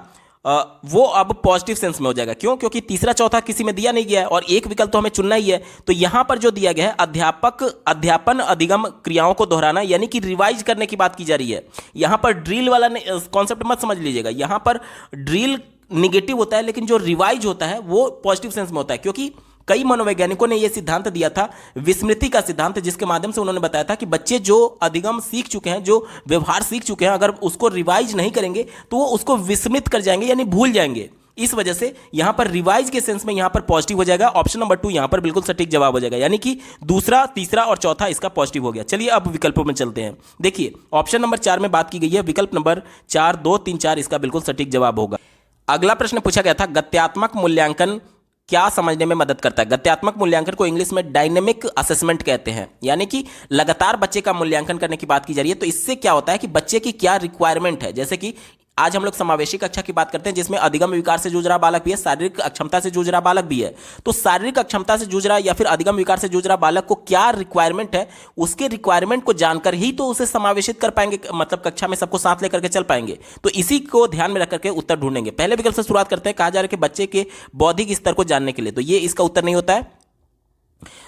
वो अब पॉजिटिव सेंस में हो जाएगा। क्यों? क्योंकि तीसरा चौथा किसी में दिया नहीं गया है और एक विकल्प तो हमें चुनना ही है। तो यहां पर जो दिया गया है अध्यापन अधिगम क्रियाओं को दोहराना, यानी कि रिवाइज करने की बात की जा रही है। यहां पर ड्रिल वाला कॉन्सेप्ट मत समझ लीजिएगा। यहां पर ड्रिल निगेटिव होता है, लेकिन जो रिवाइज होता है वो पॉजिटिव सेंस में होता है। क्योंकि कई मनोवैज्ञानिकों ने यह सिद्धांत दिया था, विस्मृति का सिद्धांत, जिसके माध्यम से उन्होंने बताया था कि बच्चे जो अधिगम सीख चुके हैं, जो व्यवहार सीख चुके हैं, अगर उसको रिवाइज नहीं करेंगे तो वो उसको विस्मृत कर जाएंगे, यानी भूल जाएंगे। इस वजह से यहां पर रिवाइज के सेंस में यहां पर पॉजिटिव हो जाएगा। ऑप्शन नंबर 2 यहां पर बिल्कुल सटीक जवाब हो जाएगा। यानी कि दूसरा, तीसरा और चौथा इसका पॉजिटिव हो गया। चलिए अब विकल्पों में चलते हैं। देखिए ऑप्शन नंबर 4 में बात की गई है, विकल्प नंबर 4, 2, 3, 4 इसका बिल्कुल सटीक जवाब होगा। अगला प्रश्न पूछा गया था, गत्यात्मक मूल्यांकन क्या समझने में मदद करता है। गत्यात्मक मूल्यांकन को इंग्लिश में डायनेमिक असेसमेंट कहते हैं। यानी कि लगातार बच्चे का मूल्यांकन करने की बात की जा रही है। तो इससे क्या होता है कि बच्चे की क्या रिक्वायरमेंट है। जैसे कि आज हम लोग समावेशी कक्षा की बात करते हैं, जिसमें अधिगम विकार से जूझ रहा बालक भी है, शारीरिक अक्षमता से जूझ रहा बालक भी है। तो शारीरिक अक्षमता से जूझ रहा या फिर अधिगम विकार से जूझ रहा बालक को क्या रिक्वायरमेंट है, उसके रिक्वायरमेंट को जानकर ही तो उसे समावेशित कर पाएंगे, मतलब कक्षा में सबको साथ लेकर के चल पाएंगे। तो इसी को ध्यान में रख करके उत्तर ढूंढेंगे। पहले विकल्प से शुरुआत करते हैं। कहा जा रहा है कि बच्चे के बौद्धिक स्तर को जानने के लिए, तो ये इसका उत्तर नहीं होता है।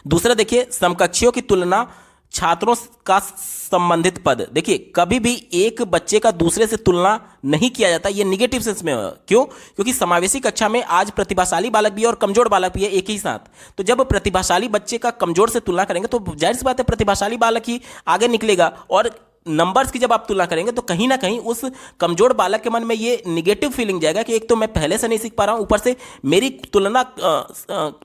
दूसरा देखिए, समकक्षियों की तुलना छात्रों का संबंधित पद। देखिए कभी भी एक बच्चे का दूसरे से तुलना नहीं किया जाता, ये निगेटिव सेंस में है। क्यों? क्योंकि समावेशी कक्षा में आज प्रतिभाशाली बालक भी है और कमजोर बालक भी है एक ही साथ। तो जब प्रतिभाशाली बच्चे का कमजोर से तुलना करेंगे तो जाहिर सी बात है प्रतिभाशाली बालक ही आगे निकलेगा, और नंबर्स की जब आप तुलना करेंगे तो कहीं ना कहीं उस कमजोर बालक के मन में ये निगेटिव फीलिंग जाएगा कि एक तो मैं पहले से नहीं सीख पा रहा हूं, ऊपर से मेरी तुलना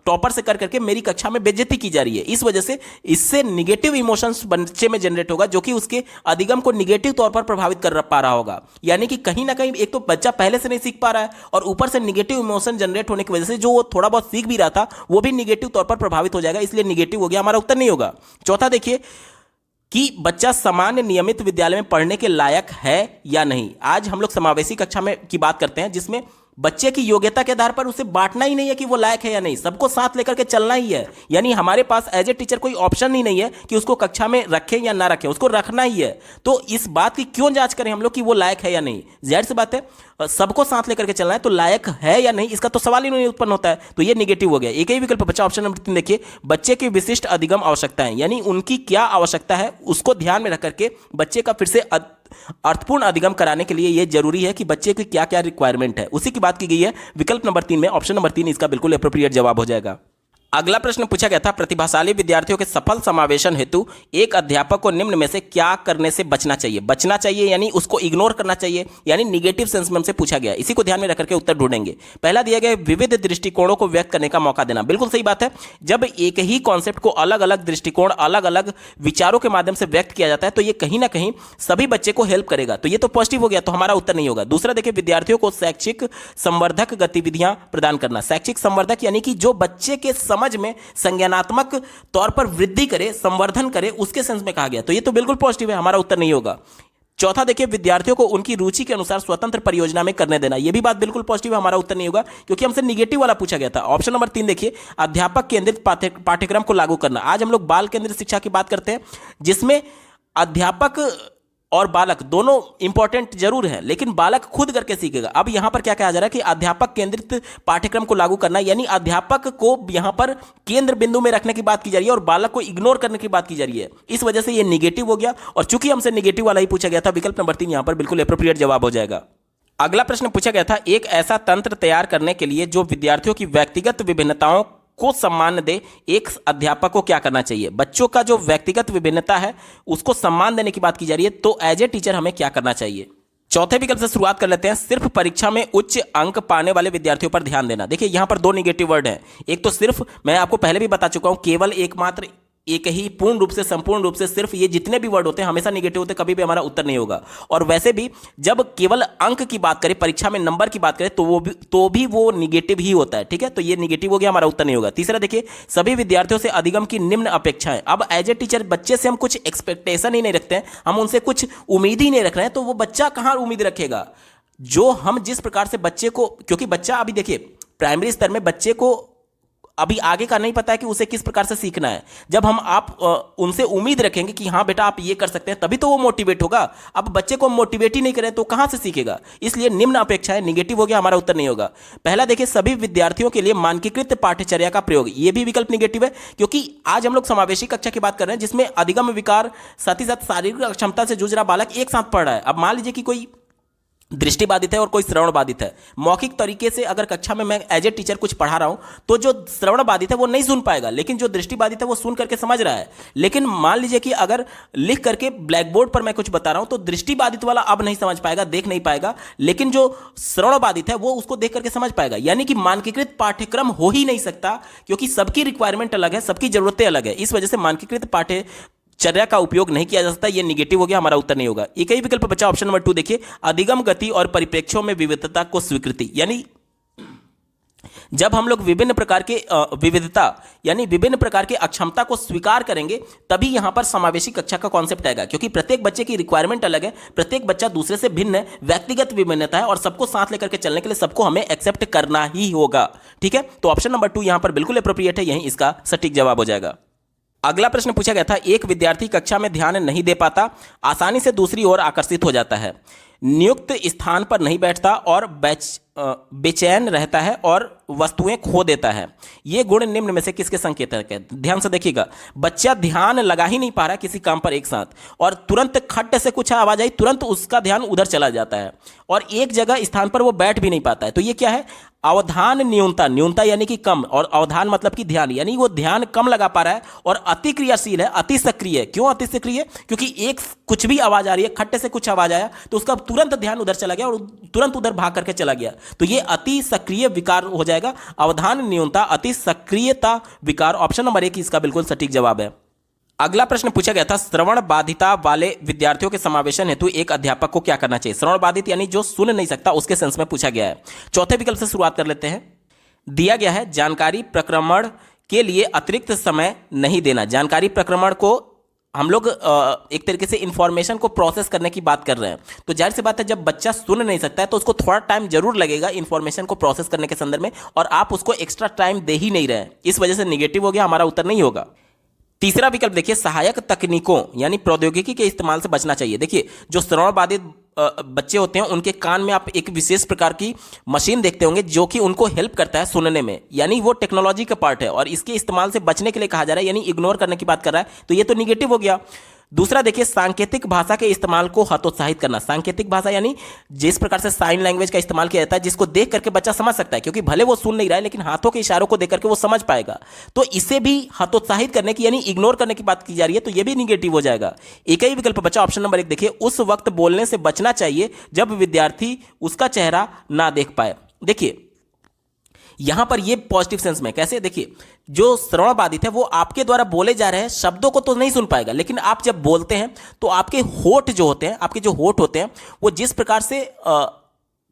टॉपर से कर करके मेरी कक्षा में बेइज्जती की जा रही है। इस वजह से इससे निगेटिव इमोशंस बच्चे में जनरेट होगा, जो कि उसके अधिगम को निगेटिव तौर पर प्रभावित कर पा रहा होगा। यानी कि कहीं ना कहीं एक तो बच्चा पहले से नहीं सीख पा रहा है और ऊपर से निगेटिव इमोशन जनरेट होने की वजह से जो वो थोड़ा बहुत सीख भी रहा था वो भी निगेटिव तौर पर प्रभावित हो जाएगा, इसलिए निगेटिव हो गया। हमारा उत्तर नहीं होगा। चौथा देखिए कि बच्चा सामान्य नियमित विद्यालय में पढ़ने के लायक है या नहीं। आज हम लोग समावेशी कक्षा में की बात करते हैं, जिसमें बच्चे की योग्यता के आधार पर उसे बांटना ही नहीं है कि वो लायक है या नहीं, सबको साथ लेकर के चलना ही है। यानी हमारे पास एज ए टीचर कोई ऑप्शन ही नहीं है कि उसको कक्षा में रखें या ना रखें, उसको रखना ही है। तो इस बात की क्यों जांच करें हम लोग कि वो लायक है या नहीं। जाहिर सी बात है सबको साथ लेकर के चलना है, तो लायक है या नहीं इसका तो सवाल ही नहीं उत्पन्न होता है। तो ये निगेटिव हो गया। एक ही विकल्प बचा, ऑप्शन नंबर 3 देखिए, बच्चे की विशिष्ट अधिगम आवश्यकताएं, यानी उनकी क्या आवश्यकता है उसको ध्यान में रख करके बच्चे का फिर से अर्थपूर्ण अधिगम कराने के लिए यह जरूरी है कि बच्चे की क्या क्या रिक्वायरमेंट है, उसी की बात की गई है विकल्प नंबर 3 में। ऑप्शन नंबर 3 इसका बिल्कुल एप्रोप्रिएट जवाब हो जाएगा। अगला प्रश्न पूछा गया था, प्रतिभाशाली विद्यार्थियों के सफल समावेशन हेतु एक अध्यापक को निम्न में से क्या करने से बचना चाहिए। बचना चाहिए यानी उसको इग्नोर करना चाहिए, यानी निगेटिव सेंस में हमसे पूछा गया। इसी को ध्यान में रख करके उत्तर ढूंढेंगे। पहला दिया गया, विविध दृष्टिकोणों को व्यक्त करने का मौका देना। बिल्कुल सही बात है। जब एक ही कॉन्सेप्ट को अलग अलग दृष्टिकोण, अलग अलग विचारों के माध्यम से व्यक्त किया जाता है तो ये कहीं ना कहीं सभी बच्चे को हेल्प करेगा। तो ये तो पॉजिटिव हो गया, तो हमारा उत्तर नहीं होगा। दूसरा देखिए, विद्यार्थियों को शैक्षिक संवर्धक गतिविधियां प्रदान करना। शैक्षिक संवर्धक यानी कि जो बच्चे के समझ में संज्ञानात्मक तौर पर वृद्धि करे, संवर्धन करे, उसके सेंस में कहा गया। तो ये तो बिल्कुल पॉजिटिव है, हमारा उत्तर नहीं होगा। चौथा देखिए, विद्यार्थियों को उनकी रुचि के अनुसार स्वतंत्र परियोजना में करने देना। यह भी बात बिल्कुल पॉजिटिव है, हमारा उत्तर नहीं होगा क्योंकि हमसे निगेटिव वाला पूछा गया था। ऑप्शन नंबर 3 देखिए, अध्यापक केंद्रित पाठ्यक्रम को लागू करना। आज हम लोग बाल केंद्रित शिक्षा की बात करते हैं, जिसमें अध्यापक और बालक दोनों इंपॉर्टेंट जरूर है, लेकिन बालक खुद करके सीखेगा। अब यहां पर क्या कहा जा रहा है कि अध्यापक केंद्रित पाठ्यक्रम को लागू करना, यानी अध्यापक को यहां पर केंद्र बिंदु में रखने की बात की जा रही है और बालक को इग्नोर करने की बात की जा रही है। इस वजह से ये निगेटिव हो गया, और चूंकि हमसे निगेटिव वाला ही पूछा गया था, विकल्प नंबर 3 यहां पर बिल्कुल एप्रोप्रिएट जवाब हो जाएगा। अगला प्रश्न पूछा गया था, एक ऐसा तंत्र तैयार करने के लिए जो विद्यार्थियों की व्यक्तिगत विभिन्नताओं को सम्मान दे, एक अध्यापक को क्या करना चाहिए। बच्चों का जो व्यक्तिगत विभिन्नता है उसको सम्मान देने की बात की जा रही है, तो एज ए टीचर हमें क्या करना चाहिए। चौथे विकल्प से शुरुआत कर लेते हैं, सिर्फ परीक्षा में उच्च अंक पाने वाले विद्यार्थियों पर ध्यान देना। देखिए यहां पर दो निगेटिव वर्ड हैं, एक तो सिर्फ, मैं आपको पहले भी बता चुका हूं, केवल एकमात्र एक ही, पूर्ण रूप से, संपूर्ण रूप से, सिर्फ, ये जितने भी वर्ड होते हैं हमेशा निगेटिव होते हैं, कभी भी हमारा उत्तर नहीं होगा। और वैसे भी जब केवल अंक की बात करें, परीक्षा में नंबर की बात करें, तो भी वो निगेटिव ही होता है। ठीक है, तो ये निगेटिव हो गया, हमारा उत्तर नहीं होगा। तीसरा देखिए, सभी विद्यार्थियों से अधिगम की निम्न अपेक्षाएं। अब एज ए टीचर बच्चे से हम कुछ एक्सपेक्टेशन ही नहीं रखते हैं, हम उनसे कुछ उम्मीद ही नहीं रख रहे हैं, तो वो बच्चा कहां उम्मीद रखेगा। जो हम जिस प्रकार से बच्चे को, क्योंकि बच्चा अभी देखिए प्राइमरी स्तर में बच्चे को अभी आगे का नहीं पता है कि उसे किस प्रकार से सीखना है। जब हम उनसे उम्मीद रखेंगे कि हाँ बेटा आप ये कर सकते हैं, तभी तो वो मोटिवेट होगा। अब बच्चे को मोटिवेट ही नहीं करें तो कहां से सीखेगा। इसलिए निम्न अपेक्षा है, निगेटिव हो गया, हमारा उत्तर नहीं होगा। पहला देखिए, सभी विद्यार्थियों के लिए मानकीकृत पाठ्यचर्या का प्रयोग, ये भी विकल्प निगेटिव है, क्योंकि आज हम लोग समावेशी कक्षा की बात कर रहे हैं जिसमें अधिगम विकार साथ ही साथ शारीरिक अक्षमता से जूझ रहा बालक एक साथ पढ़ रहा है। अब मान लीजिए कि कोई दृष्टि बाधित है और कोई श्रवण बाधित है। मौखिक तरीके से अगर कक्षा में मैं एज ए टीचर कुछ पढ़ा रहा हूं तो जो श्रवण बाधित है वो नहीं सुन पाएगा, लेकिन जो दृष्टि बाधित है वो सुन करके समझ रहा है। लेकिन मान लीजिए कि अगर लिख करके ब्लैक बोर्ड पर मैं कुछ बता रहा हूं तो दृष्टि बाधित वाला अब नहीं समझ पाएगा, देख नहीं पाएगा, लेकिन जो श्रवण बाधित है वो उसको देख करके समझ पाएगा। यानी कि मानकीकृत पाठ्यक्रम हो ही नहीं सकता, क्योंकि सबकी रिक्वायरमेंट अलग है, सबकी जरूरतें अलग है। इस वजह से मानकीकृत पाठ्यचर्या का उपयोग नहीं किया जा सकता, यह निगेटिव हो गया, हमारा उत्तर नहीं होगा। एक ही विकल्प बचा ऑप्शन नंबर 2 देखिए, अधिगम गति और परिप्रेक्ष्यों में विविधता को स्वीकृति। यानी जब हम लोग विभिन्न प्रकार के विविधता यानी विभिन्न प्रकार के अक्षमता को स्वीकार करेंगे, तभी यहां पर समावेशी कक्षा का कॉन्सेप्ट आएगा। क्योंकि प्रत्येक बच्चे की रिक्वायरमेंट अलग है, प्रत्येक बच्चा दूसरे से भिन्न है, व्यक्तिगत विभिन्नता है, और सबको साथ लेकर के चलने के लिए सबको हमें एक्सेप्ट करना ही होगा। ठीक है, तो ऑप्शन नंबर 2 यहां पर बिल्कुल अप्रोप्रिएट है, यही इसका सटीक जवाब हो जाएगा। अगला प्रश्न पूछा गया था, एक विद्यार्थी कक्षा में ध्यान नहीं दे पाता, आसानी से दूसरी ओर आकर्षित हो जाता है, नियुक्त स्थान पर नहीं बैठता और बेचैन रहता है और वस्तुएं खो देता है। ये गुण निम्न में से किसके संकेतक है। ध्यान से देखिएगा, बच्चा ध्यान लगा ही नहीं पा रहा किसी काम पर एक साथ, और तुरंत खट से कुछ आवाज आई, तुरंत उसका ध्यान उधर चला जाता है और एक जगह स्थान पर वो बैठ भी नहीं पाता है। तो ये क्या है, अवधान न्यूनता। न्यूनता यानी कि कम, और अवधान मतलब कि ध्यान, यानी वो ध्यान कम लगा पा रहा है और अति क्रियाशील है, अति सक्रिय। क्यों अति सक्रिय? क्योंकि एक कुछ भी आवाज आ रही है, खट्टे से कुछ आवाज आया तो उसका तुरंत ध्यान उधर चला गया और तुरंत उधर भाग करके चला गया। तो ये अति सक्रिय विकार हो जाएगा। अवधान न्यूनता, अति सक्रियता विकार, ऑप्शन नंबर 1 इसका बिल्कुल सटीक जवाब है। अगला प्रश्न पूछा गया था, श्रवण बाधिता वाले विद्यार्थियों के समावेशन हेतु एक अध्यापक को क्या करना चाहिए। श्रवण बाधित यानी जो सुन नहीं सकता, उसके सेंस में पूछा गया है। चौथे विकल्प से शुरुआत कर लेते हैं। दिया गया है, जानकारी प्रक्रमण के लिए अतिरिक्त समय नहीं देना। जानकारी प्रक्रमण को हम लोग एक तरीके से इंफॉर्मेशन को प्रोसेस करने की बात कर रहे हैं, तो जाहिर सी बात है जब बच्चा सुन नहीं सकता है तो उसको थोड़ा टाइम जरूर लगेगा इंफॉर्मेशन को प्रोसेस करने के संदर्भ में, और आप उसको एक्स्ट्रा टाइम दे ही नहीं रहे हैं। इस वजह से निगेटिव हो गया, हमारा उत्तर नहीं होगा। तीसरा विकल्प देखिए, सहायक तकनीकों यानी प्रौद्योगिकी के इस्तेमाल से बचना चाहिए। देखिए जो श्रवण बाधित बच्चे होते हैं उनके कान में आप एक विशेष प्रकार की मशीन देखते होंगे जो कि उनको हेल्प करता है सुनने में, यानी वो टेक्नोलॉजी का पार्ट है और इसके इस्तेमाल से बचने के लिए कहा जा रहा है, यानी इग्नोर करने की बात कर रहा है, तो ये तो निगेटिव हो गया। दूसरा देखिए, सांकेतिक भाषा के इस्तेमाल को हतोत्साहित करना। सांकेतिक भाषा यानी जिस प्रकार से साइन लैंग्वेज का इस्तेमाल किया जाता है, जिसको देख करके बच्चा समझ सकता है, क्योंकि भले वो सुन नहीं रहा है लेकिन हाथों के इशारों को देख करके वो समझ पाएगा, तो इसे भी हतोत्साहित करने की यानी इग्नोर करने की बात की जा रही है, तो ये भी निगेटिव हो जाएगा। एक ही विकल्प बचा ऑप्शन नंबर 1 देखिए, उस वक्त बोलने से बचना चाहिए जब विद्यार्थी उसका चेहरा ना देख पाए। देखिए यहां पर ये पॉजिटिव सेंस में कैसे, देखिए जो श्रवण बाधित है वो आपके द्वारा बोले जा रहे हैं शब्दों को तो नहीं सुन पाएगा, लेकिन आप जब बोलते हैं तो आपके होठ जो होते हैं, आपके जो होठ होते हैं वो जिस प्रकार से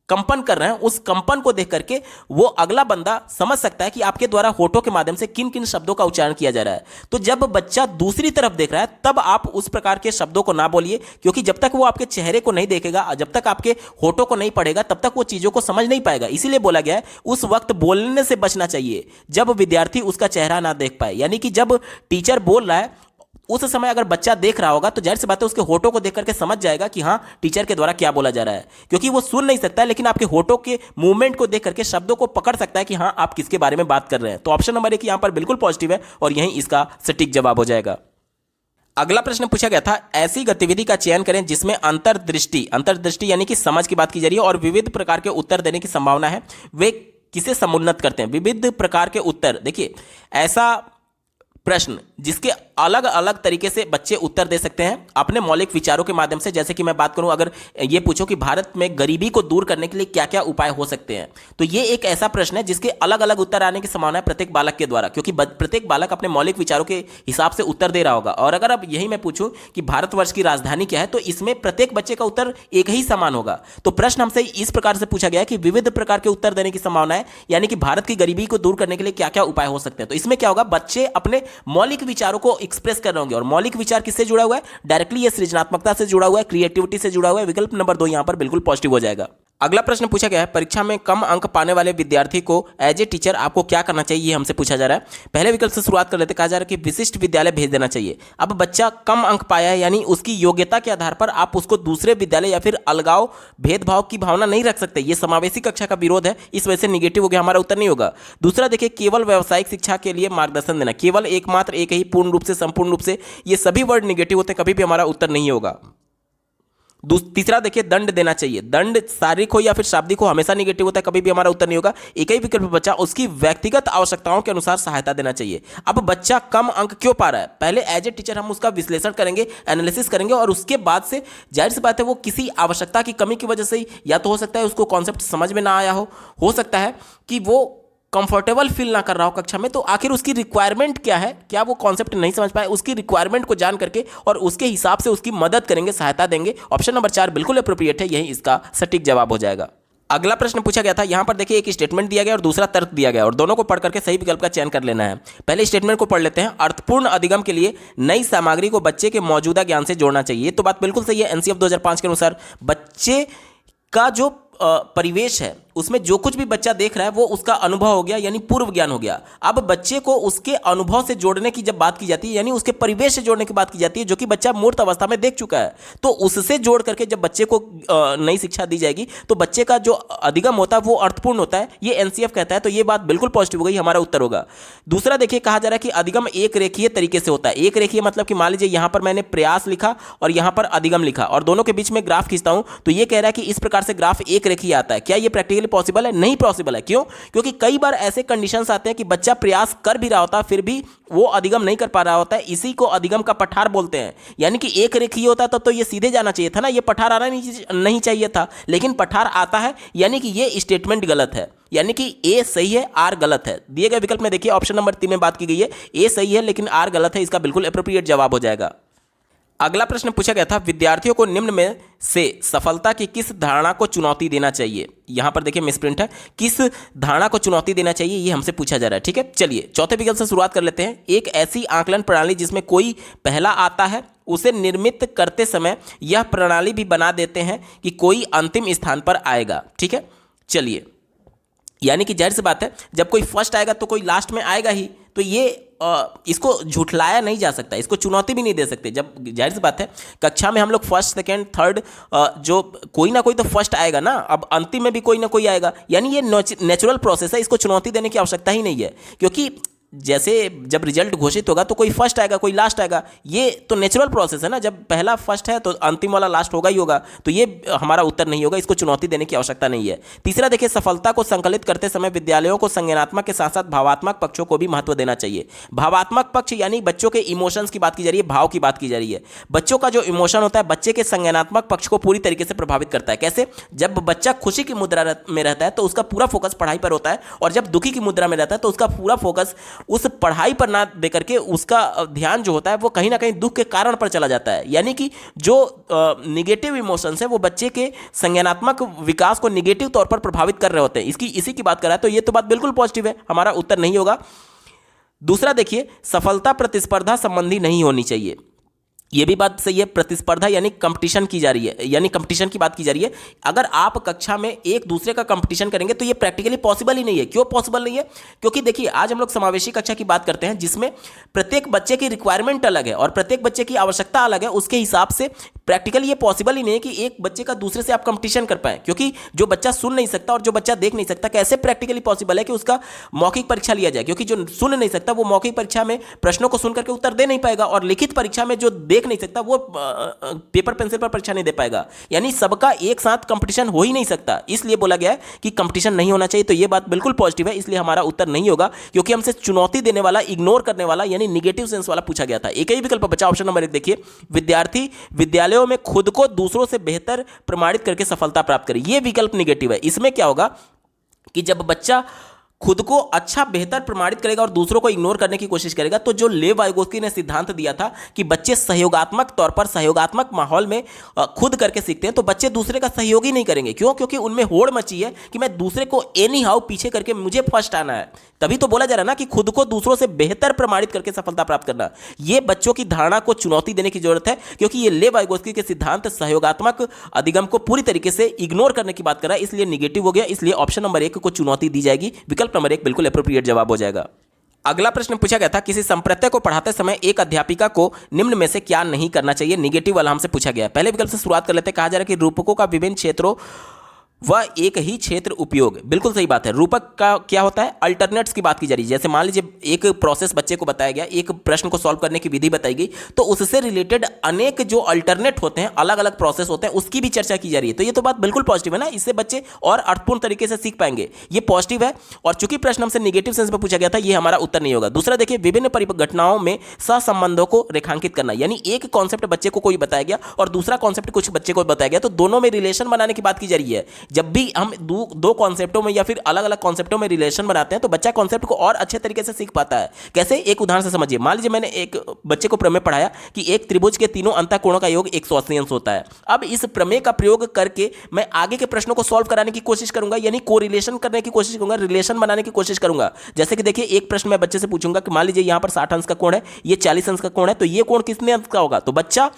कंपन कर रहे हैं, उस कंपन को देख करके वो अगला बंदा समझ सकता है कि आपके द्वारा होठों के माध्यम से किन किन शब्दों का उच्चारण किया जा रहा है। तो जब बच्चा दूसरी तरफ देख रहा है तब आप उस प्रकार के शब्दों को ना बोलिए, क्योंकि जब तक वो आपके चेहरे को नहीं देखेगा, जब तक आपके होठों को नहीं पढ़ेगा, तब तक वो चीजों को समझ नहीं पाएगा। इसीलिए बोला गया है उस वक्त बोलने से बचना चाहिए जब विद्यार्थी उसका चेहरा ना देख पाए, यानी कि जब टीचर बोल रहा है उस समय अगर बच्चा देख रहा होगा तो जाहिर सी बात है उसके होठों को देख करके समझ जाएगा कि हाँ टीचर के द्वारा क्या बोला जा रहा है, क्योंकि वो सुन नहीं सकता है लेकिन आपके होठों के मूवमेंट को देख करके शब्दों को पकड़ सकता है कि हाँ आप किसके बारे में बात कर रहे हैं। तो ऑप्शन नंबर 1 यहां पर बिल्कुल पॉजिटिव है और यही इसका सटीक जवाब हो जाएगा। अगला प्रश्न पूछा गया था, ऐसी गतिविधि का चयन करें जिसमें अंतर्दृष्टि यानी कि समझ की बात की जा रही है और विविध प्रकार के उत्तर देने की संभावना है, वे किसे समुन्नत करते हैं। विविध प्रकार के उत्तर, देखिए ऐसा प्रश्न जिसके अलग अलग तरीके से बच्चे उत्तर दे सकते हैं अपने मौलिक विचारों के माध्यम से। जैसे कि मैं बात करूं, अगर ये पूछो कि भारत में गरीबी को दूर करने के लिए क्या क्या उपाय हो सकते हैं, तो ये एक ऐसा प्रश्न है जिसके अलग अलग उत्तर आने की संभावना है प्रत्येक बालक के द्वारा, क्योंकि प्रत्येक बालक अपने मौलिक विचारों के हिसाब से उत्तर दे रहा होगा। और अगर अब यही मैं पूछूं कि भारतवर्ष की राजधानी क्या है, तो इसमें प्रत्येक बच्चे का उत्तर एक ही समान होगा। तो प्रश्न हमसे इस प्रकार से पूछा गया है कि विविध प्रकार के उत्तर देने की संभावना है, यानी कि भारत की गरीबी को दूर करने के लिए क्या क्या उपाय हो सकते हैं। तो इसमें क्या होगा, बच्चे अपने मौलिक विचारों को एक्सप्रेस कर रहे होंगे। और मौलिक विचार किससे जुड़ा हुआ है, डायरेक्टली ये सृजनात्मकता से जुड़ा हुआ है, क्रिएटिविटी से जुड़ा हुआ है। विकल्प नंबर 2 यहां पर बिल्कुल पॉजिटिव हो जाएगा। अगला प्रश्न पूछा गया है, परीक्षा में कम अंक पाने वाले विद्यार्थी को एज ए टीचर आपको क्या करना चाहिए, ये हमसे पूछा जा रहा है। पहले विकल्प से शुरुआत कर लेते, कहा जा रहा है कि विशिष्ट विद्यालय भेज देना चाहिए। अब बच्चा कम अंक पाया है, यानी उसकी योग्यता के आधार पर आप उसको दूसरे विद्यालय या फिर अलगाव भेदभाव की भावना नहीं रख सकते। ये समावेशी कक्षा का विरोध है, इस वजह से निगेटिव हो गया, हमारा उत्तर नहीं होगा। दूसरा देखिए, केवल व्यावसायिक शिक्षा के लिए मार्गदर्शन देना, केवल एकमात्र एक ही, पूर्ण रूप से, संपूर्ण रूप से, ये सभी वर्ड निगेटिव होते हैं, कभी भी हमारा उत्तर नहीं होगा। तीसरा देखिए, दंड देना चाहिए, दंड शारीरिक हो या फिर शाब्दिक हो हमेशा निगेटिव होता है, कभी भी हमारा उत्तर नहीं होगा। एक ही विकल्प बचा, उसकी व्यक्तिगत आवश्यकताओं के अनुसार सहायता देना चाहिए। अब बच्चा कम अंक क्यों पा रहा है, पहले एज ए टीचर हम उसका विश्लेषण करेंगे, एनालिसिस करेंगे, और उसके बाद से जाहिर सी बात है वो किसी आवश्यकता की कमी की वजह से ही, या तो हो सकता है उसको कॉन्सेप्ट समझ में ना आया हो सकता है कि वो कंफर्टेबल फील ना कर रहा हो कक्षा में, तो आखिर उसकी रिक्वायरमेंट क्या है, क्या वो कॉन्सेप्ट नहीं समझ पाए, उसकी रिक्वायरमेंट को जान करके और उसके हिसाब से उसकी मदद करेंगे, सहायता देंगे। ऑप्शन नंबर 4 बिल्कुल अप्रोप्रिएट है, यही इसका सटीक जवाब हो जाएगा। अगला प्रश्न पूछा गया था, यहां पर देखिए एक स्टेटमेंट दिया गया और दूसरा तर्क दिया गया, और दोनों को पढ़ करके सही विकल्प का चयन कर लेना है। पहले स्टेटमेंट को पढ़ लेते हैं, अर्थपूर्ण अधिगम के लिए नई सामग्री को बच्चे के मौजूदा ज्ञान से जोड़ना चाहिए। तो बात बिल्कुल सही है। एनसीएफ 2005 के अनुसार बच्चे का जो परिवेश है उसमें जो कुछ भी बच्चा देख रहा है वो उसका अनुभव हो गया, यानी पूर्व ज्ञान हो गया। अब बच्चे को उसके अनुभव से जोड़ने की जब बात की जाती है, यानी उसके परिवेश से जोड़ने की बात की जाती है, जो कि बच्चा मूर्त अवस्था में देख चुका है, तो उससे जोड़ करके जब बच्चे को नई शिक्षा दी जाएगी तो बच्चे का जो अधिगम होता है वो अर्थपूर्ण होता है, ये एनसीएफ कहता है। तो ये बात बिल्कुल पॉजिटिव हो गई, हमारा उत्तर होगा। दूसरा देखिए, कहा जा रहा है कि अधिगम एक रेखीय तरीके से होता है। एक रेखीय मतलब कि मान लीजिए यहां पर मैंने प्रयास लिखा और यहां पर अधिगम लिखा और दोनों के बीच में ग्राफ खींचता हूं, तो ये कह रहा है कि इस प्रकार से ग्राफ एक रेखीय आता है। क्या ये प्रैक्टिकली पॉसिबल है? नहीं पॉसिबल है। क्यों? क्योंकि कई बार ऐसे कंडीशंस आते हैं कि बच्चा प्रयास कर भी रहा होता है फिर भी वो अधिगम नहीं कर पा रहा होता है, इसी को अधिगम का पठार बोलते हैं। यानी कि एक रेखीय होता तब तो ये सीधे जाना चाहिए था ना, ये पठार आना नहीं चाहिए था, लेकिन पठार आता है, यानी कि ये स्टेटमेंट गलत है। यानी कि ए सही है, आर गलत है। दिए गए विकल्प में देखिए ऑप्शन नंबर 3 में बात की गई है, ए सही है लेकिन आर गलत है, इसका बिल्कुल एप्रोप्रिएट जवाब हो जाएगा। अगला प्रश्न पूछा गया था, विद्यार्थियों को निम्न में से सफलता की किस धारणा को चुनौती देना चाहिए। यहां पर देखिए मिसप्रिंट है, किस धारणा को चुनौती देना चाहिए ये हमसे पूछा जा रहा है। ठीक है, चलिए चौथे विकल्प से शुरुआत कर लेते हैं। एक ऐसी आकलन प्रणाली जिसमें कोई पहला आता है, उसे निर्मित करते समय यह प्रणाली भी बना देते हैं कि कोई अंतिम स्थान पर आएगा। ठीक है, चलिए, यानी कि जाहिर सी बात है जब कोई फर्स्ट आएगा तो कोई लास्ट में आएगा ही, तो ये इसको झुठलाया नहीं जा सकता, इसको चुनौती भी नहीं दे सकते। जब जाहिर सी बात है कक्षा में हम लोग फर्स्ट सेकंड थर्ड जो कोई ना कोई तो फर्स्ट आएगा ना, अब अंतिम में भी कोई ना कोई आएगा, यानी ये नेचुरल प्रोसेस है, इसको चुनौती देने की आवश्यकता ही नहीं है। क्योंकि जैसे जब रिजल्ट घोषित होगा तो कोई फर्स्ट आएगा कोई लास्ट आएगा, ये तो नेचुरल प्रोसेस है ना, जब पहला फर्स्ट है तो अंतिम वाला लास्ट होगा ही होगा, तो ये हमारा उत्तर नहीं होगा, इसको चुनौती देने की आवश्यकता नहीं है। तीसरा देखिए, सफलता को संकलित करते समय विद्यालयों को संज्ञानात्मक के साथ साथ भावात्मक पक्षों को भी महत्व देना चाहिए। भावात्मक पक्ष यानी बच्चों के इमोशंस की बात की जा रही है, भाव की बात की जा रही है। बच्चों का जो इमोशन होता है बच्चे के संज्ञानात्मक पक्ष को पूरी तरीके से प्रभावित करता है। कैसे? जब बच्चा खुशी की मुद्रा में रहता है तो उसका पूरा फोकस पढ़ाई पर होता है, और जब दुखी की मुद्रा में रहता है तो उसका पूरा फोकस उस पढ़ाई पर ना दे करके उसका ध्यान जो होता है वो कहीं ना कहीं दुख के कारण पर चला जाता है। यानी कि जो निगेटिव इमोशंस है वो बच्चे के संज्ञानात्मक विकास को निगेटिव तौर पर प्रभावित कर रहे होते हैं। इसी की बात कर रहा है, तो ये तो बात बिल्कुल पॉजिटिव है, हमारा उत्तर नहीं होगा। दूसरा देखिए, सफलता प्रतिस्पर्धा संबंधी नहीं होनी चाहिए। ये भी बात सही है, प्रतिस्पर्धा यानी कंपटीशन की जा रही है, यानी कंपटीशन की बात की जा रही है। अगर आप कक्षा में एक दूसरे का कंपटीशन करेंगे तो ये प्रैक्टिकली पॉसिबल ही नहीं है। क्यों पॉसिबल नहीं है? क्योंकि देखिए, आज हम लोग समावेशी कक्षा की बात करते हैं, जिसमें प्रत्येक बच्चे की रिक्वायरमेंट अलग है और प्रत्येक बच्चे की आवश्यकता अलग है। उसके हिसाब से प्रैक्टिकली ये पॉसिबल ही नहीं है कि एक बच्चे का दूसरे से आप कंपटीशन कर पाए, क्योंकि जो बच्चा सुन नहीं सकता और जो बच्चा देख नहीं सकता, कैसे प्रैक्टिकली पॉसिबल है कि उसका मौखिक परीक्षा लिया जाए? क्योंकि जो सुन नहीं सकता वो मौखिक परीक्षा में प्रश्नों को सुन करके उत्तर दे नहीं पाएगा, और लिखित परीक्षा में जो देख नहीं सकता वो पेपर पेंसिल पर परीक्षा नहीं दे पाएगा। यानी सबका एक साथ कंपटीशन हो ही नहीं सकता, इसलिए बोला गया है कि कंपटीशन नहीं होना चाहिए। तो ये बात बिल्कुल पॉजिटिव है, इसलिए हमारा उत्तर नहीं होगा, क्योंकि हमसे चुनौती देने वाला, इग्नोर करने वाला यानी निगेटिव सेंस वाला पूछा गया था। एक ही विकल्प बचा, ऑप्शन नंबर 1 देखिए, विद्यार्थी विद्यालयों में खुद को दूसरों से बेहतर प्रमाणित करके सफलता प्राप्त करे। ये विकल्प निगेटिव है। इसमें क्या होगा कि जब बच्चा खुद को अच्छा बेहतर प्रमाणित करेगा और दूसरों को इग्नोर करने की कोशिश करेगा, तो जो लेव वाइगोत्स्की ने सिद्धांत दिया था कि बच्चे सहयोगात्मक तौर पर, सहयोगात्मक माहौल में खुद करके सीखते हैं, तो बच्चे दूसरे का सहयोग ही नहीं करेंगे। क्यों? क्योंकि उनमें होड़ मची है कि मैं दूसरे को एनी हाउ पीछे करके मुझे फर्स्ट आना है। तभी तो बोला जा रहा है ना कि खुद को दूसरों से बेहतर प्रमाणित करके सफलता प्राप्त करना। ये बच्चों की धारणा को चुनौती देने की जरूरत है, क्योंकि ये लेव वाइगोत्स्की के सिद्धांत सहयोगात्मक अधिगम को पूरी तरीके से इग्नोर करने की बात कर रहा है, इसलिए निगेटिव हो गया। इसलिए ऑप्शन नंबर 1 को चुनौती दी जाएगी। विकल्प नंबर 1 बिल्कुल एप्रोप्रिएट जवाब हो जाएगा। अगला प्रश्न पूछा गया था, किसी संप्रत्यय को पढ़ाते समय एक अध्यापिका को निम्न में से क्या नहीं करना चाहिए? निगेटिव वाला हमसे पूछा गया है। पहले विकल्प से शुरुआत कर लेते हैं। कहा जा रहा है कि रूपकों का विभिन्न क्षेत्रों वह एक ही क्षेत्र उपयोग। बिल्कुल सही बात है। रूपक का क्या होता है? अल्टरनेट्स की बात की जा रही है। जैसे मान लीजिए एक प्रोसेस बच्चे को बताया गया, एक प्रश्न को सॉल्व करने की विधि बताई गई, तो उससे रिलेटेड अनेक जो अल्टरनेट होते हैं, अलग अलग प्रोसेस होते हैं, उसकी भी चर्चा की जा रही है। तो ये तो बात बिल्कुल पॉजिटिव है ना, इससे बच्चे और अर्थपूर्ण तरीके से सीख पाएंगे। ये पॉजिटिव है। और चूंकि प्रश्न हमसे निगेटिव सेंस में पूछा गया था, ये हमारा उत्तर नहीं होगा। दूसरा देखिए, विभिन्न घटनाओं में सहसंबंधों को रेखांकित करना, यानी एक कॉन्सेप्ट बच्चे को कोई बताया गया और दूसरा कॉन्सेप्ट कुछ बच्चे को बताया गया, तो दोनों में रिलेशन बनाने की बात की जा रही है। जब भी हम दो कॉन्सेप्टों में या फिर अलग अलग कॉन्सेप्टों में रिलेशन बनाते हैं, तो बच्चा कॉन्सेप्ट को और अच्छे तरीके से सीख पाता है। कैसे? एक उदाहरण से समझिए। मान लीजिए मैंने एक बच्चे को प्रमेय पढ़ाया कि एक त्रिभुज के तीनों अंतःकोणों का योग 180 अंश होता है। अब इस प्रमेय का प्रयोग करके मैं आगे के प्रश्नों को सॉल्व कराने की कोशिश करूंगा, यानी कोरिलेशन करने की कोशिश करूंगा, रिलेशन बनाने की कोशिश करूंगा। जैसे कि देखिए, एक प्रश्न मैं बच्चे से पूछूंगा कि मान लीजिए यहां पर 60 अंश का कोण है, ये 40 अंश का कोण है, तो ये कोण कितने अंश का होगा? तो बच्चा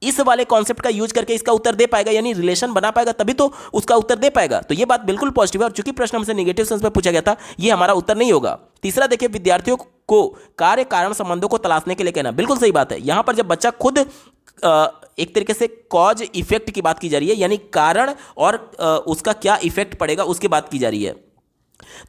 इस वाले कॉन्सेप्ट का यूज करके इसका उत्तर दे पाएगा, यानी रिलेशन बना पाएगा, तभी तो उसका उत्तर दे पाएगा। तो ये बात बिल्कुल पॉजिटिव है। और चूंकि प्रश्न हमसे नेगेटिव सेंस में पूछा गया था, ये हमारा उत्तर नहीं होगा। तीसरा देखिए, विद्यार्थियों को कार्य कारण संबंधों को तलाशने के लिए कहना। बिल्कुल सही बात है। यहां पर जब बच्चा खुद एक तरीके से कॉज इफेक्ट की बात की जा रही है, यानी कारण और उसका क्या इफेक्ट पड़ेगा उसकी बात की जा रही है,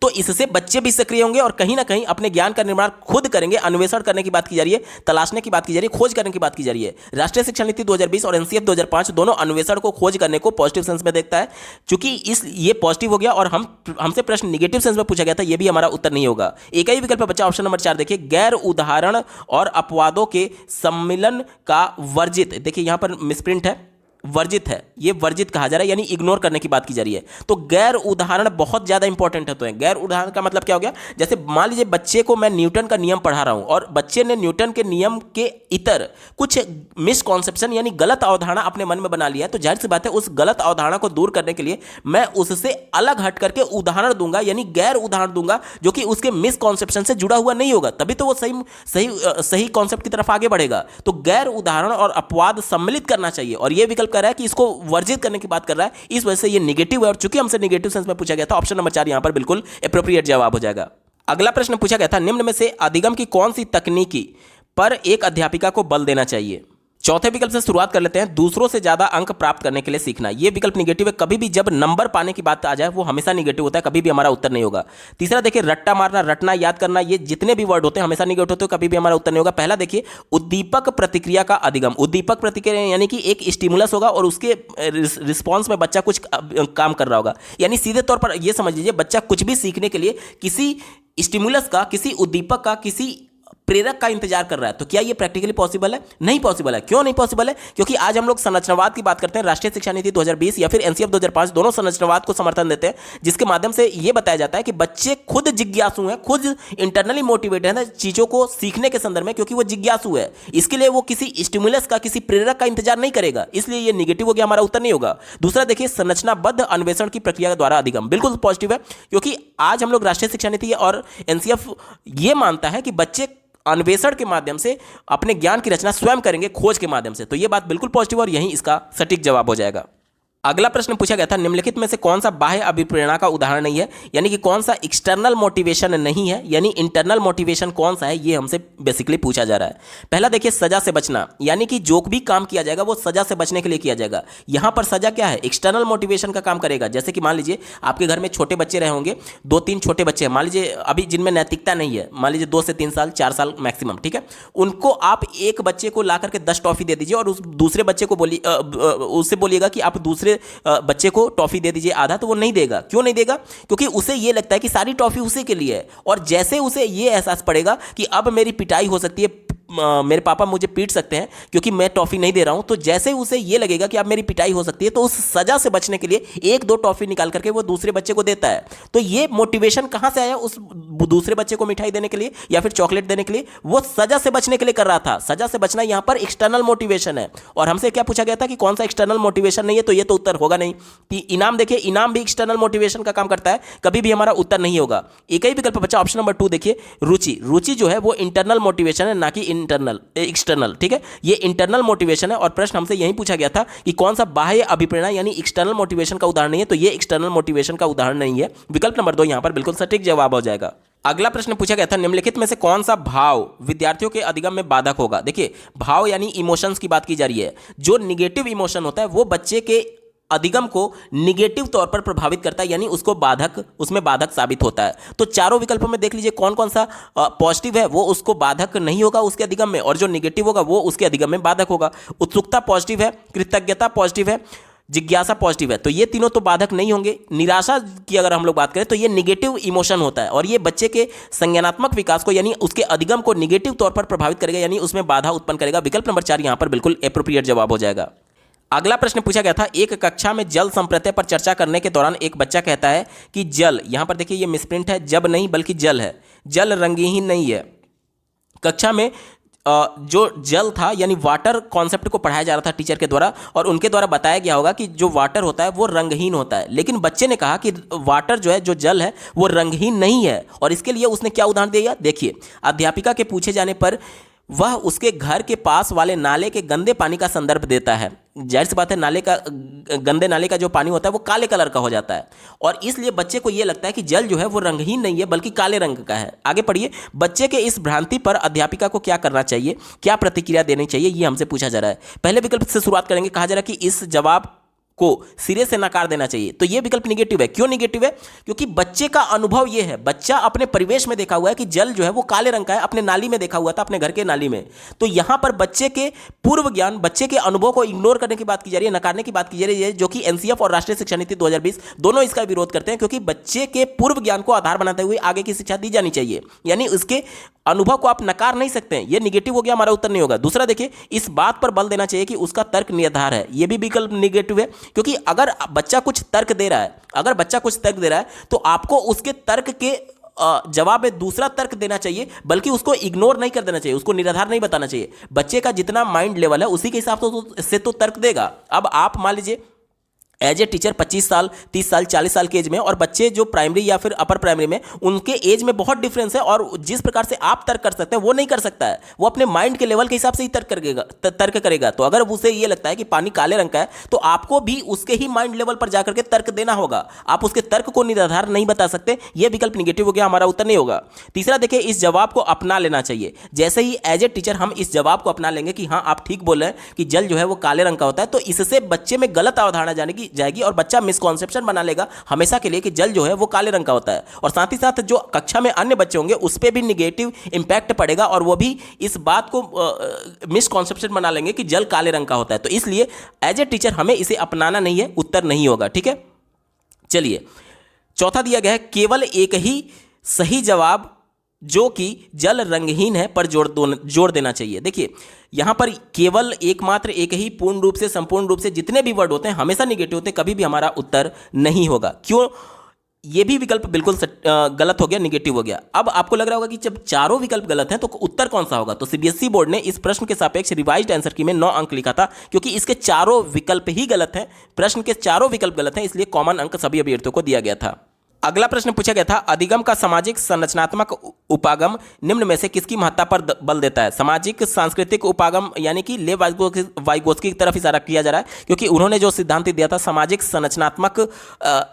तो इससे बच्चे भी सक्रिय होंगे और कहीं ना कहीं अपने ज्ञान का निर्माण खुद करेंगे। अन्वेषण करने की बात की जा रही है, तलाशने की बात की जा रही है, खोज करने की बात की जा रही है। राष्ट्रीय शिक्षा नीति 2020 और एनसीएफ 2005 दोनों अन्वेषण को, खोज करने को पॉजिटिव सेंस में देखता है। चूंकि ये पॉजिटिव हो गया और हमसे प्रश्न निगेटिव सेंस में पूछा गया था, यह भी हमारा उत्तर नहीं होगा। एक ही विकल्प बचा, ऑप्शन नंबर 4 देखिए, गैर उदाहरण और अपवादों के सम्मिलन का वर्जित। देखिए यहां पर मिसप्रिंट है, वर्जित है, ये वर्जित कहा जा रहा है, यानी इग्नोर करने की बात की जा रही है। तो गैर उदाहरण बहुत ज्यादा इंपॉर्टेंट होते हैं। गैर उदाहरण का मतलब क्या हो गया? जैसे मान लीजिए बच्चे को मैं न्यूटन का नियम पढ़ा रहा हूं और बच्चे ने न्यूटन के नियम के इतर कुछ मिसकॉन्सेप्शन यानी गलत अवधारणा अपने मन में बना लिया है, तो जाहिर सी बात है उस गलत अवधारणा को दूर करने के लिए मैं उससे अलग हट करके उदाहरण दूंगा, यानी गैर उदाहरण दूंगा, जो कि उसके मिसकॉन्सेप्शन से जुड़ा हुआ नहीं होगा, तभी तो वो सही कॉन्सेप्ट की तरफ आगे बढ़ेगा। तो गैर उदाहरण और अपवाद सम्मिलित करना चाहिए, और यह विकल्प कर रहा है कि इसको वर्जित करने की बात कर रहा है, इस वजह से ये नेगेटिव है। और चूंकि हमसे नेगेटिव सेंस में पूछा गया था, ऑप्शन नंबर 4 यहां पर बिल्कुल एप्रोप्रिएट जवाब हो जाएगा। अगला प्रश्न पूछा गया था, निम्न में से अधिगम की कौन सी तकनीकी पर एक अध्यापिका को बल देना चाहिए? चौथे विकल्प से शुरुआत कर लेते हैं, दूसरों से ज्यादा अंक प्राप्त करने के लिए सीखना। यह विकल्प निगेटिव है। कभी भी जब नंबर पाने की बात आ जाए वो हमेशा निगेटिव होता है, कभी भी हमारा उत्तर नहीं होगा। तीसरा देखिए, रट्टा मारना, रटना, याद करना, ये जितने भी वर्ड होते हैं हमेशा निगेटिव होते हैं, कभी भी हमारा उत्तर नहीं होगा। पहला देखिए, उद्दीपक प्रतिक्रिया का अधिगम। उद्दीपक प्रतिक्रिया यानी कि एक स्टिमुलस होगा और उसके रिस्पॉन्स में बच्चा कुछ काम कर रहा होगा, यानी सीधे तौर पर यह समझ लीजिए बच्चा कुछ भी सीखने के लिए किसी स्टिमुलस का, किसी उद्दीपक का, किसी प्रेरक का इंतजार कर रहा है। तो क्या ये प्रैक्टिकली पॉसिबल है? नहीं पॉसिबल है। क्यों नहीं पॉसिबल है? क्योंकि आज हम लोग संरचनावाद की बात करते हैं। राष्ट्रीय शिक्षा नीति 2020 या फिर एनसीएफ 2005 दोनों संरचनावाद को समर्थन देते हैं, जिसके माध्यम से यह बताया जाता है कि बच्चे खुद जिज्ञासु हैं, खुद इंटरनली मोटिवेटेड हैं चीजों को सीखने के संदर्भ में, क्योंकि वो जिज्ञासु है। इसके लिए वो किसी स्टिमुलस का, किसी प्रेरक का इंतजार नहीं करेगा, इसलिए ये निगेटिव हो गया, हमारा उत्तर नहीं होगा। दूसरा देखिए, संरचनाबद्ध अन्वेषण की प्रक्रिया द्वारा अधिगम। बिल्कुल पॉजिटिव है, क्योंकि आज हम लोग राष्ट्रीय शिक्षा नीति और एनसीएफ ये मानता है कि बच्चे अन्वेषण के माध्यम से अपने ज्ञान की रचना स्वयं करेंगे, खोज के माध्यम से। तो ये बात बिल्कुल पॉजिटिव और यही इसका सटीक जवाब हो जाएगा। अगला प्रश्न पूछा गया था, निम्नलिखित में से कौन सा बाह्य अभिप्रेरणा का उदाहरण नहीं है, यानी कि कौन सा एक्सटर्नल मोटिवेशन नहीं है, यानी इंटरनल मोटिवेशन कौन सा है, ये हमसे बेसिकली पूछा जा रहा है। पहला देखिए, सजा से बचना, यानी कि जो भी काम किया जाएगा वो सजा से बचने के लिए किया जाएगा। यहां पर सजा क्या है, एक्सटर्नल मोटिवेशन का काम करेगा। जैसे कि मान लीजिए आपके घर में छोटे बच्चे रहे होंगे, 2-3 छोटे बच्चे हैं, मान लीजिए अभी जिनमें नैतिकता नहीं है, मान लीजिए 2 से 3 साल 4 साल मैक्सिमम, ठीक है। उनको आप एक बच्चे को ला करके 10 टॉफी दे दीजिए और उस दूसरे बच्चे को उससे बोलिएगा कि आप दूसरे बच्चे को टॉफी दे दीजिए आधा, तो वो नहीं देगा। क्यों नहीं देगा? क्योंकि उसे ये लगता है कि सारी टॉफी उसी के लिए है, और जैसे उसे ये एहसास पड़ेगा कि अब मेरी पिटाई हो सकती है, मेरे पापा मुझे पीट सकते हैं क्योंकि मैं टॉफी नहीं दे रहा हूं, तो जैसे उसे ये लगेगा कि अब मेरी पिटाई हो सकती है, तो उस सजा से बचने के लिए 1-2 टॉफी निकाल करके वो दूसरे बच्चे को देता है। तो ये मोटिवेशन कहां से आया उस दूसरे बच्चे को मिठाई देने के लिए या फिर चॉकलेट देने के लिए? वो सजा से बचने के लिए कर रहा था। सजा से बचना यहां पर एक्सटर्नल मोटिवेशन है। और हमसे क्या पूछा गया था कि कौन सा एक्सटर्नल मोटिवेशन नहीं है, तो ये तो उत्तर होगा नहीं। इनाम देखिए, इनाम भी एक्सटर्नल मोटिवेशन का काम करता है, कभी भी हमारा उत्तर नहीं होगा। एक ही विकल्प बचा, ऑप्शन नंबर 2 देखिए, रुचि। रुचि जो है वो इंटरनल मोटिवेशन है, ना कि इंटरनल एक्सटर्नल, ठीक है। ये इंटरनल मोटिवेशन है और प्रश्न हमसे यही पूछा गया था कि कौन सा बाह्य अभिप्रेरणा यानी एक्सटर्नल मोटिवेशन का उदाहरण नहीं है, तो ये एक्सटर्नल मोटिवेशन का उदाहरण नहीं है। विकल्प नंबर 2 यहां पर बिल्कुल सटीक जवाब हो जाएगा। अगला प्रश्न पूछा गया था, निम्नलिखित में से कौन सा भाव विद्यार्थियों के अधिगम में बाधक होगा? देखिए, भाव यानी इमोशंस की बात की जा रही है। जो निगेटिव इमोशन होता है वो बच्चे के अधिगम को निगेटिव तौर पर प्रभावित करता है, यानी उसको बाधक, उसमें बाधक साबित होता है। तो चारों विकल्पों में देख लीजिए कौन कौन सा पॉजिटिव है, वो उसको बाधक नहीं होगा उसके अधिगम में, और जो निगेटिव होगा वो उसके अधिगम में बाधक होगा। उत्सुकता पॉजिटिव है, कृतज्ञता पॉजिटिव है, जिज्ञासा पॉजिटिव है, तो ये तीनों तो बाधक नहीं होंगे। निराशा की अगर हम लोग बात करें तो ये निगेटिव इमोशन होता है और ये बच्चे के संज्ञानात्मक विकास को यानी उसके अधिगम को निगेटिव तौर पर प्रभावित करेगा, यानी उसमें बाधा उत्पन्न करेगा। विकल्प नंबर 4 यहां पर बिल्कुल एप्रोप्रिएट जवाब हो जाएगा। अगला प्रश्न पूछा गया था, एक कक्षा में जल संप्रत्यय पर चर्चा करने के दौरान एक बच्चा कहता है कि जल, यहां पर देखिए ये मिसप्रिंट है, जब नहीं बल्कि जल है, जल रंगहीन नहीं है। कक्षा में जो जल था यानी वाटर कॉन्सेप्ट को पढ़ाया जा रहा था टीचर के द्वारा, और उनके द्वारा बताया गया होगा कि जो वाटर होता है वो रंगहीन होता है, लेकिन बच्चे ने कहा कि वाटर जो है, जो जल है वो रंगहीन नहीं है। और इसके लिए उसने क्या उदाहरण दिया? देखिए, अध्यापिका के पूछे जाने पर वह उसके घर के पास वाले नाले के गंदे पानी का संदर्भ देता है। जाहिर सी बात है, नाले का, गंदे नाले का जो पानी होता है वो काले कलर का हो जाता है, और इसलिए बच्चे को ये लगता है कि जल जो है वो रंगहीन नहीं है बल्कि काले रंग का है। आगे पढ़िए, बच्चे के इस भ्रांति पर अध्यापिका को क्या करना चाहिए, क्या प्रतिक्रिया देनी चाहिए, ये हमसे पूछा जा रहा है। पहले विकल्प से शुरुआत करेंगे। कहा जा रहा है कि इस जवाब को सिरे से नकार देना चाहिए, तो यह विकल्प निगेटिव है। क्यों निगेटिव है? क्योंकि बच्चे का अनुभव यह है, बच्चा अपने परिवेश में देखा हुआ है कि जल जो है वो काले रंग का है, अपने नाली में देखा हुआ था, अपने घर के नाली में। तो यहां पर बच्चे के पूर्व ज्ञान, बच्चे के अनुभव को इग्नोर करने की बात की जा रही है, नकारने की बात की जा रही है, जो कि एनसीएफ और राष्ट्रीय शिक्षा नीति 2020 दोनों इसका विरोध करते हैं, क्योंकि बच्चे के पूर्व ज्ञान को आधार बनाते हुए आगे की शिक्षा दी जानी चाहिए, यानी उसके अनुभव को आप नकार नहीं सकते हैं। यह निगेटिव हो गया, हमारा उत्तर नहीं होगा। दूसरा देखिए, इस बात पर बल देना चाहिए कि उसका तर्क निराधार है, यह भी विकल्प निगेटिव है, क्योंकि अगर बच्चा कुछ तर्क दे रहा है, अगर बच्चा कुछ तर्क दे रहा है तो आपको उसके तर्क के जवाब में दूसरा तर्क देना चाहिए, बल्कि उसको इग्नोर नहीं कर देना चाहिए, उसको निराधार नहीं बताना चाहिए। बच्चे का जितना माइंड लेवल है उसी के हिसाब से तो तर्क देगा। अब आप मान लीजिए एज ए टीचर 25 साल, 30 साल, 40 साल के एज में, और बच्चे जो प्राइमरी या फिर अपर प्राइमरी में, उनके एज में बहुत डिफरेंस है, और जिस प्रकार से आप तर्क कर सकते हैं वो नहीं कर सकता है। वो अपने माइंड के लेवल के हिसाब से ही तर्क करेगा। तो अगर उसे ये लगता है कि पानी काले रंग का है, तो आपको भी उसके ही माइंड लेवल पर जाकर के तर्क देना होगा। आप उसके तर्क को निराधार नहीं बता सकते। यह विकल्प निगेटिव हो गया, हमारा उत्तर नहीं होगा। तीसरा देखिए, इस जवाब को अपना लेना चाहिए। जैसे ही एज ए टीचर हम इस जवाब को अपना लेंगे कि हाँ आप ठीक बोल रहे हैं कि जल जो है वो काले रंग का होता है, तो इससे बच्चे में गलत अवधारणा जाएगी और बच्चा मिसकॉन्सेप्शन बना लेगा हमेशा के लिए कि जल जो है वो काले रंग का होता है, और साथ ही साथ जो कक्षा में अन्य बच्चे होंगे उस पर भी निगेटिव इंपैक्ट पड़ेगा, और वो भी इस बात को मिसकॉन्सेप्शन बना लेंगे कि जल काले रंग का होता है। तो इसलिए एज ए टीचर हमें इसे अपनाना नहीं है, उत्तर नहीं होगा। ठीक है, चलिए चौथा दिया गया है, केवल एक ही सही जवाब जो कि जल रंगहीन है पर जोड़ देना चाहिए। देखिए, यहां पर केवल एकमात्र एक ही पूर्ण रूप से, संपूर्ण रूप से, जितने भी वर्ड होते हैं हमेशा निगेटिव होते हैं, कभी भी हमारा उत्तर नहीं होगा। क्यों? ये भी विकल्प बिल्कुल गलत हो गया, निगेटिव हो गया। अब आपको लग रहा होगा कि जब चारों विकल्प गलत हैं तो उत्तर कौन सा होगा? तो सीबीएसई बोर्ड ने इस प्रश्न के सापेक्ष रिवाइज्ड आंसर की में 9 अंक लिखा था, क्योंकि इसके चारों विकल्प ही गलत हैं, प्रश्न के चारों विकल्प गलत हैं, इसलिए कॉमन अंक सभी अभ्यर्थियों को दिया गया था। अगला प्रश्न पूछा गया था, अधिगम का सामाजिक संरचनात्मक उपागम निम्न में से किसकी महत्ता पर बल देता है? सामाजिक सांस्कृतिक उपागम यानी कि लेव वाइगोत्स्की की तरफ इशारा किया जा रहा है, क्योंकि उन्होंने जो सिद्धांत दिया था सामाजिक संरचनात्मक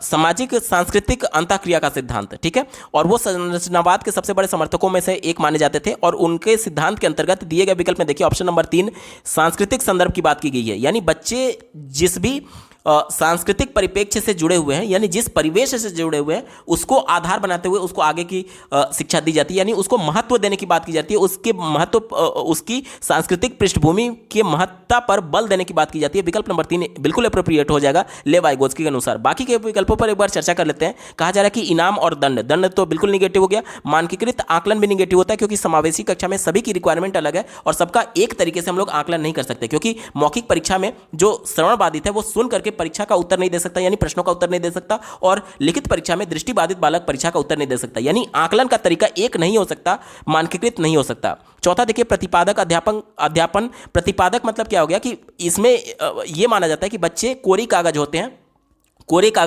सामाजिक सांस्कृतिक अंतःक्रिया का सिद्धांत, ठीक है, और वो संरचनावाद के सबसे बड़े समर्थकों में से एक माने जाते थे। और उनके सिद्धांत के अंतर्गत दिए गए विकल्प में देखिए ऑप्शन नंबर 3 सांस्कृतिक संदर्भ की बात की गई है, यानी बच्चे जिस भी सांस्कृतिक परिप्रेक्ष्य से जुड़े हुए हैं, यानी जिस परिवेश से जुड़े हुए हैं उसको आधार बनाते हुए उसको आगे की शिक्षा दी जाती है, यानी उसको महत्व देने की बात की जाती है, उसके महत्व उसकी सांस्कृतिक पृष्ठभूमि के महत्ता पर बल देने की बात की जाती है। विकल्प नंबर 3 बिल्कुल अप्रोप्रिएट हो जाएगा लेव वाइगोत्स्की के अनुसार। बाकी के विकल्पों पर एक बार चर्चा कर लेते हैं। कहा जा रहा है कि इनाम और दंड, दंड तो बिल्कुल निगेटिव हो गया। मानकीकृत आकलन भी निगेटिव होता है, क्योंकि समावेशी कक्षा में सभी की रिक्वायरमेंट अलग है और सबका एक तरीके से हम लोग आकलन नहीं कर सकते, क्योंकि मौखिक परीक्षा में जो श्रवण बाधित है वो सुन करके परीक्षा का उत्तर नहीं दे सकता, यानी प्रश्नों का उत्तर नहीं दे सकता, और लिखित परीक्षा में दृष्टिबाधित बालक परीक्षा का उत्तर नहीं दे सकता, यानी आकलन का तरीका एक नहीं हो सकता, मानकीकृत नहीं हो सकता। चौथा देखिए प्रतिपादक अध्यापन। प्रतिपादक मतलब क्या हो गया कि इसमें यह माना जाता है कि बच्चे कोरे कागज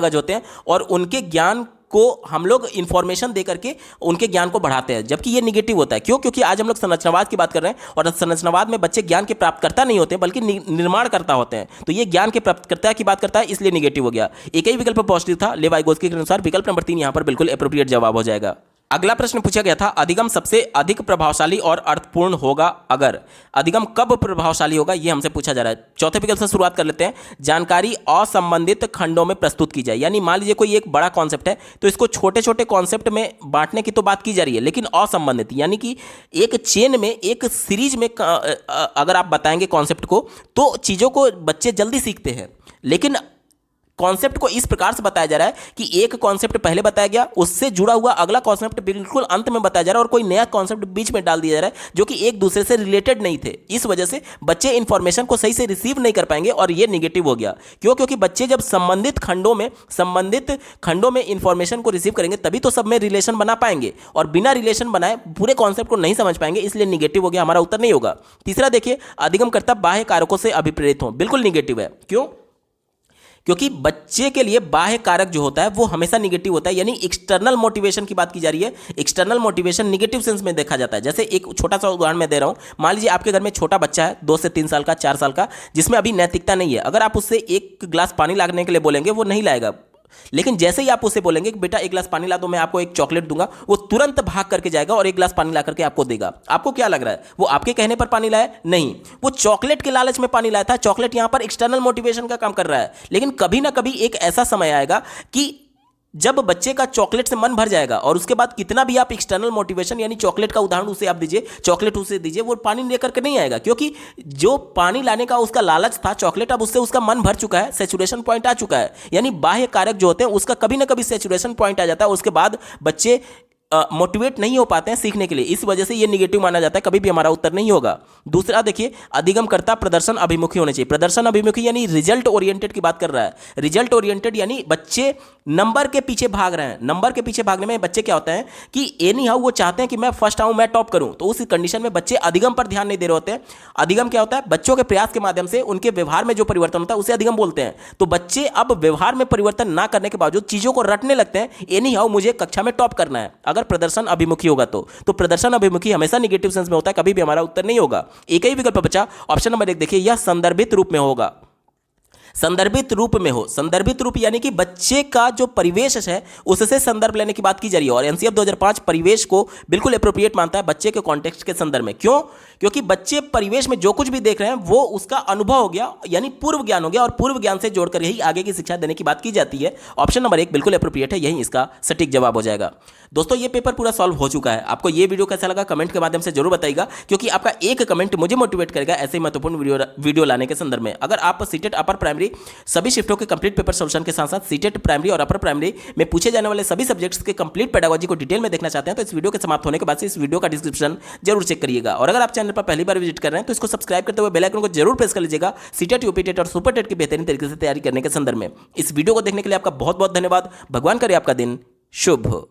होते हैं और उनके ज्ञान को हम लोग इंफॉर्मेशन दे करके उनके ज्ञान को बढ़ाते हैं, जबकि ये निगेटिव होता है। क्यों? क्योंकि आज हम लोग संरचनावाद की बात कर रहे हैं और संरचनावाद में बच्चे ज्ञान के प्राप्तकर्ता नहीं होते बल्कि निर्माणकर्ता होते हैं, तो ये ज्ञान के प्राप्तकर्ता की बात करता है, इसलिए निगेटिव हो गया। एक ही विकल्प पॉजिटिव था लेव वाइगोत्स्की के अनुसार। विकल्प नंबर 3 यहां पर बिल्कुल एप्रोप्रिएट जवाब हो जाएगा। अगला प्रश्न पूछा गया था, अधिगम सबसे अधिक प्रभावशाली और अर्थपूर्ण होगा अगर? अधिगम कब प्रभावशाली होगा यह हमसे पूछा जा रहा है। चौथे विकल्प से शुरुआत कर लेते हैं। जानकारी असंबंधित खंडों में प्रस्तुत की जाए, यानी मान लीजिए कोई एक बड़ा कॉन्सेप्ट है तो इसको छोटे छोटे कॉन्सेप्ट में बांटने की तो बात की जा रही है, लेकिन असंबंधित यानी कि एक चेन में, एक सीरीज में अगर आप बताएंगे कॉन्सेप्ट को तो चीज़ों को बच्चे जल्दी सीखते हैं। लेकिन कॉन्सेप्ट को इस प्रकार से बताया जा रहा है कि एक कॉन्सेप्ट पहले बताया गया, उससे जुड़ा हुआ अगला कॉन्सेप्ट बिल्कुल अंत में बताया जा रहा है और कोई नया कॉन्सेप्ट बीच में डाल दिया जा रहा है जो कि एक दूसरे से रिलेटेड नहीं थे। इस वजह से बच्चे इंफॉर्मेशन को सही से रिसीव नहीं कर पाएंगे और ये निगेटिव हो गया। क्यों? क्योंकि बच्चे जब संबंधित खंडों में इंफॉर्मेशन को रिसीव करेंगे तभी तो सब में रिलेशन बना पाएंगे, और बिना रिलेशन बनाए पूरे कॉन्सेप्ट को नहीं समझ पाएंगे, इसलिए निगेटिव हो गया, हमारा उत्तर नहीं होगा। तीसरा देखिए, अधिगमकर्ता बाह्य कारकों से अभिप्रेरित हो, बिल्कुल निगेटिव है। क्यों? क्योंकि बच्चे के लिए बाह्य कारक जो होता है वो हमेशा निगेटिव होता है, यानी एक्सटर्नल मोटिवेशन की बात की जा रही है। एक्सटर्नल मोटिवेशन निगेटिव सेंस में देखा जाता है। जैसे एक छोटा सा उदाहरण मैं दे रहा हूं, मान लीजिए आपके घर में छोटा बच्चा है 2 से 3 साल का, 4 साल का, जिसमें अभी नैतिकता नहीं है। अगर आप उससे एक गिलास पानी लाने के लिए बोलेंगे वो नहीं लाएगा, लेकिन जैसे ही आप उससे बोलेंगे कि बेटा एक गिलास पानी ला दो, मैं आपको एक चॉकलेट दूंगा, वो तुरंत भाग करके जाएगा और एक गिलास पानी ला करके आपको देगा। आपको क्या लग रहा है, वो आपके कहने पर पानी लाया? नहीं, वो चॉकलेट के लालच में पानी लाया था। चॉकलेट यहां पर एक्सटर्नल मोटिवेशन का काम कर रहा है। लेकिन कभी ना कभी एक ऐसा समय आएगा कि जब बच्चे का चॉकलेट से मन भर जाएगा और उसके बाद कितना भी आप एक्सटर्नल मोटिवेशन, यानी चॉकलेट का उदाहरण उसे आप दीजिए, चॉकलेट उसे दीजिए, वो पानी लेकर के नहीं आएगा, क्योंकि जो पानी लाने का उसका लालच था चॉकलेट, अब उससे उसका मन भर चुका है, सैचुरेशन पॉइंट आ चुका है। यानी बाह्य कारक जो होते हैं उसका कभी ना कभी सैचुरेशन पॉइंट आ जाता है, उसके बाद बच्चे मोटिवेट नहीं हो पाते हैं सीखने के लिए। इस वजह से ये निगेटिव माना जाता है, कभी भी हमारा उत्तर नहीं होगा। दूसरा देखिए, अधिगमकर्ता प्रदर्शन अभिमुखी होने चाहिए। प्रदर्शन अभिमुखी यानी रिजल्ट ओरिएंटेड की बात कर रहा है। रिजल्ट ओरिएंटेड यानी बच्चे नंबर के पीछे भाग रहे हैं। नंबर के पीछे भागने में बच्चे क्या होते हैं कि एनी हाउ वो चाहते हैं कि मैं फर्स्ट आऊं, मैं टॉप करूं, तो उस कंडीशन में बच्चे अधिगम पर ध्यान नहीं दे रहे होते हैं। अधिगम क्या होता है? बच्चों के प्रयास के माध्यम से उनके व्यवहार में जो परिवर्तन होता है उसे अधिगम बोलते हैं। तो बच्चे अब व्यवहार में परिवर्तन ना करने के बावजूद चीजों को रटने लगते हैं, एनी हाउ मुझे कक्षा में टॉप करना है। अगर प्रदर्शन अभिमुखी होगा तो प्रदर्शन अभिमुखी हमेशा निगेटिव सेंस में होता है, कभी भी हमारा उत्तर नहीं होगा। एक ही विकल्प बचा, ऑप्शन नंबर 1 देखिए, यह संदर्भित रूप में होगा। संदर्भित रूप में हो, संदर्भित रूप यानी कि बच्चे का जो परिवेश है उससे संदर्भ लेने की बात की जा रही है, और एनसीएफ 2005 परिवेश को बिल्कुल एप्रोप्रिएट मानता है बच्चे के कॉन्टेक्स्ट के संदर्भ में। क्यों? क्योंकि बच्चे परिवेश में जो कुछ भी देख रहे हैं वो उसका अनुभव हो गया, यानी पूर्व ज्ञान हो गया, और पूर्व ज्ञान से जोड़कर यही आगे की शिक्षा देने की बात की जाती है। ऑप्शन नंबर 1 बिल्कुल एप्रोप्रिएट है, यही इसका सटीक जवाब हो जाएगा। दोस्तों ये पेपर पूरा सॉल्व हो चुका है। आपको ये वीडियो कैसा लगा कमेंट के माध्यम से जरूर बताइएगा, क्योंकि आपका एक कमेंट मुझे मोटिवेट करेगा ऐसे ही महत्वपूर्ण वीडियो लाने के संदर्भ में। अगर आप सीटेट अपर प्राइमरी सभी शिफ्टों के कंप्लीट पेपर सॉल्यूशन के साथ साथ सीटेट प्राइमरी और अपर प्राइमरी में पूछे जाने वाले सभी सब्जेक्ट्स के कंप्लीट पेडागोजी को डिटेल में देखना चाहते हैं तो इस वीडियो के समाप्त होने के बाद से इस वीडियो का डिस्क्रिप्शन जरूर चेक करिएगा। और अगर आप चैनल पर पहली बार विजिट कर रहे हैं तो इसको सब्सक्राइब करते हुए बेल आइकन को जरूर प्रेस कर लीजिएगा, सीटेट, यूपीटेट और सुपरटेट की बेहतरीन तरीके से तैयारी करने के संदर्भ में। इस वीडियो को देखने के लिए आपका बहुत बहुत धन्यवाद। भगवान करे आपका दिन शुभ हो।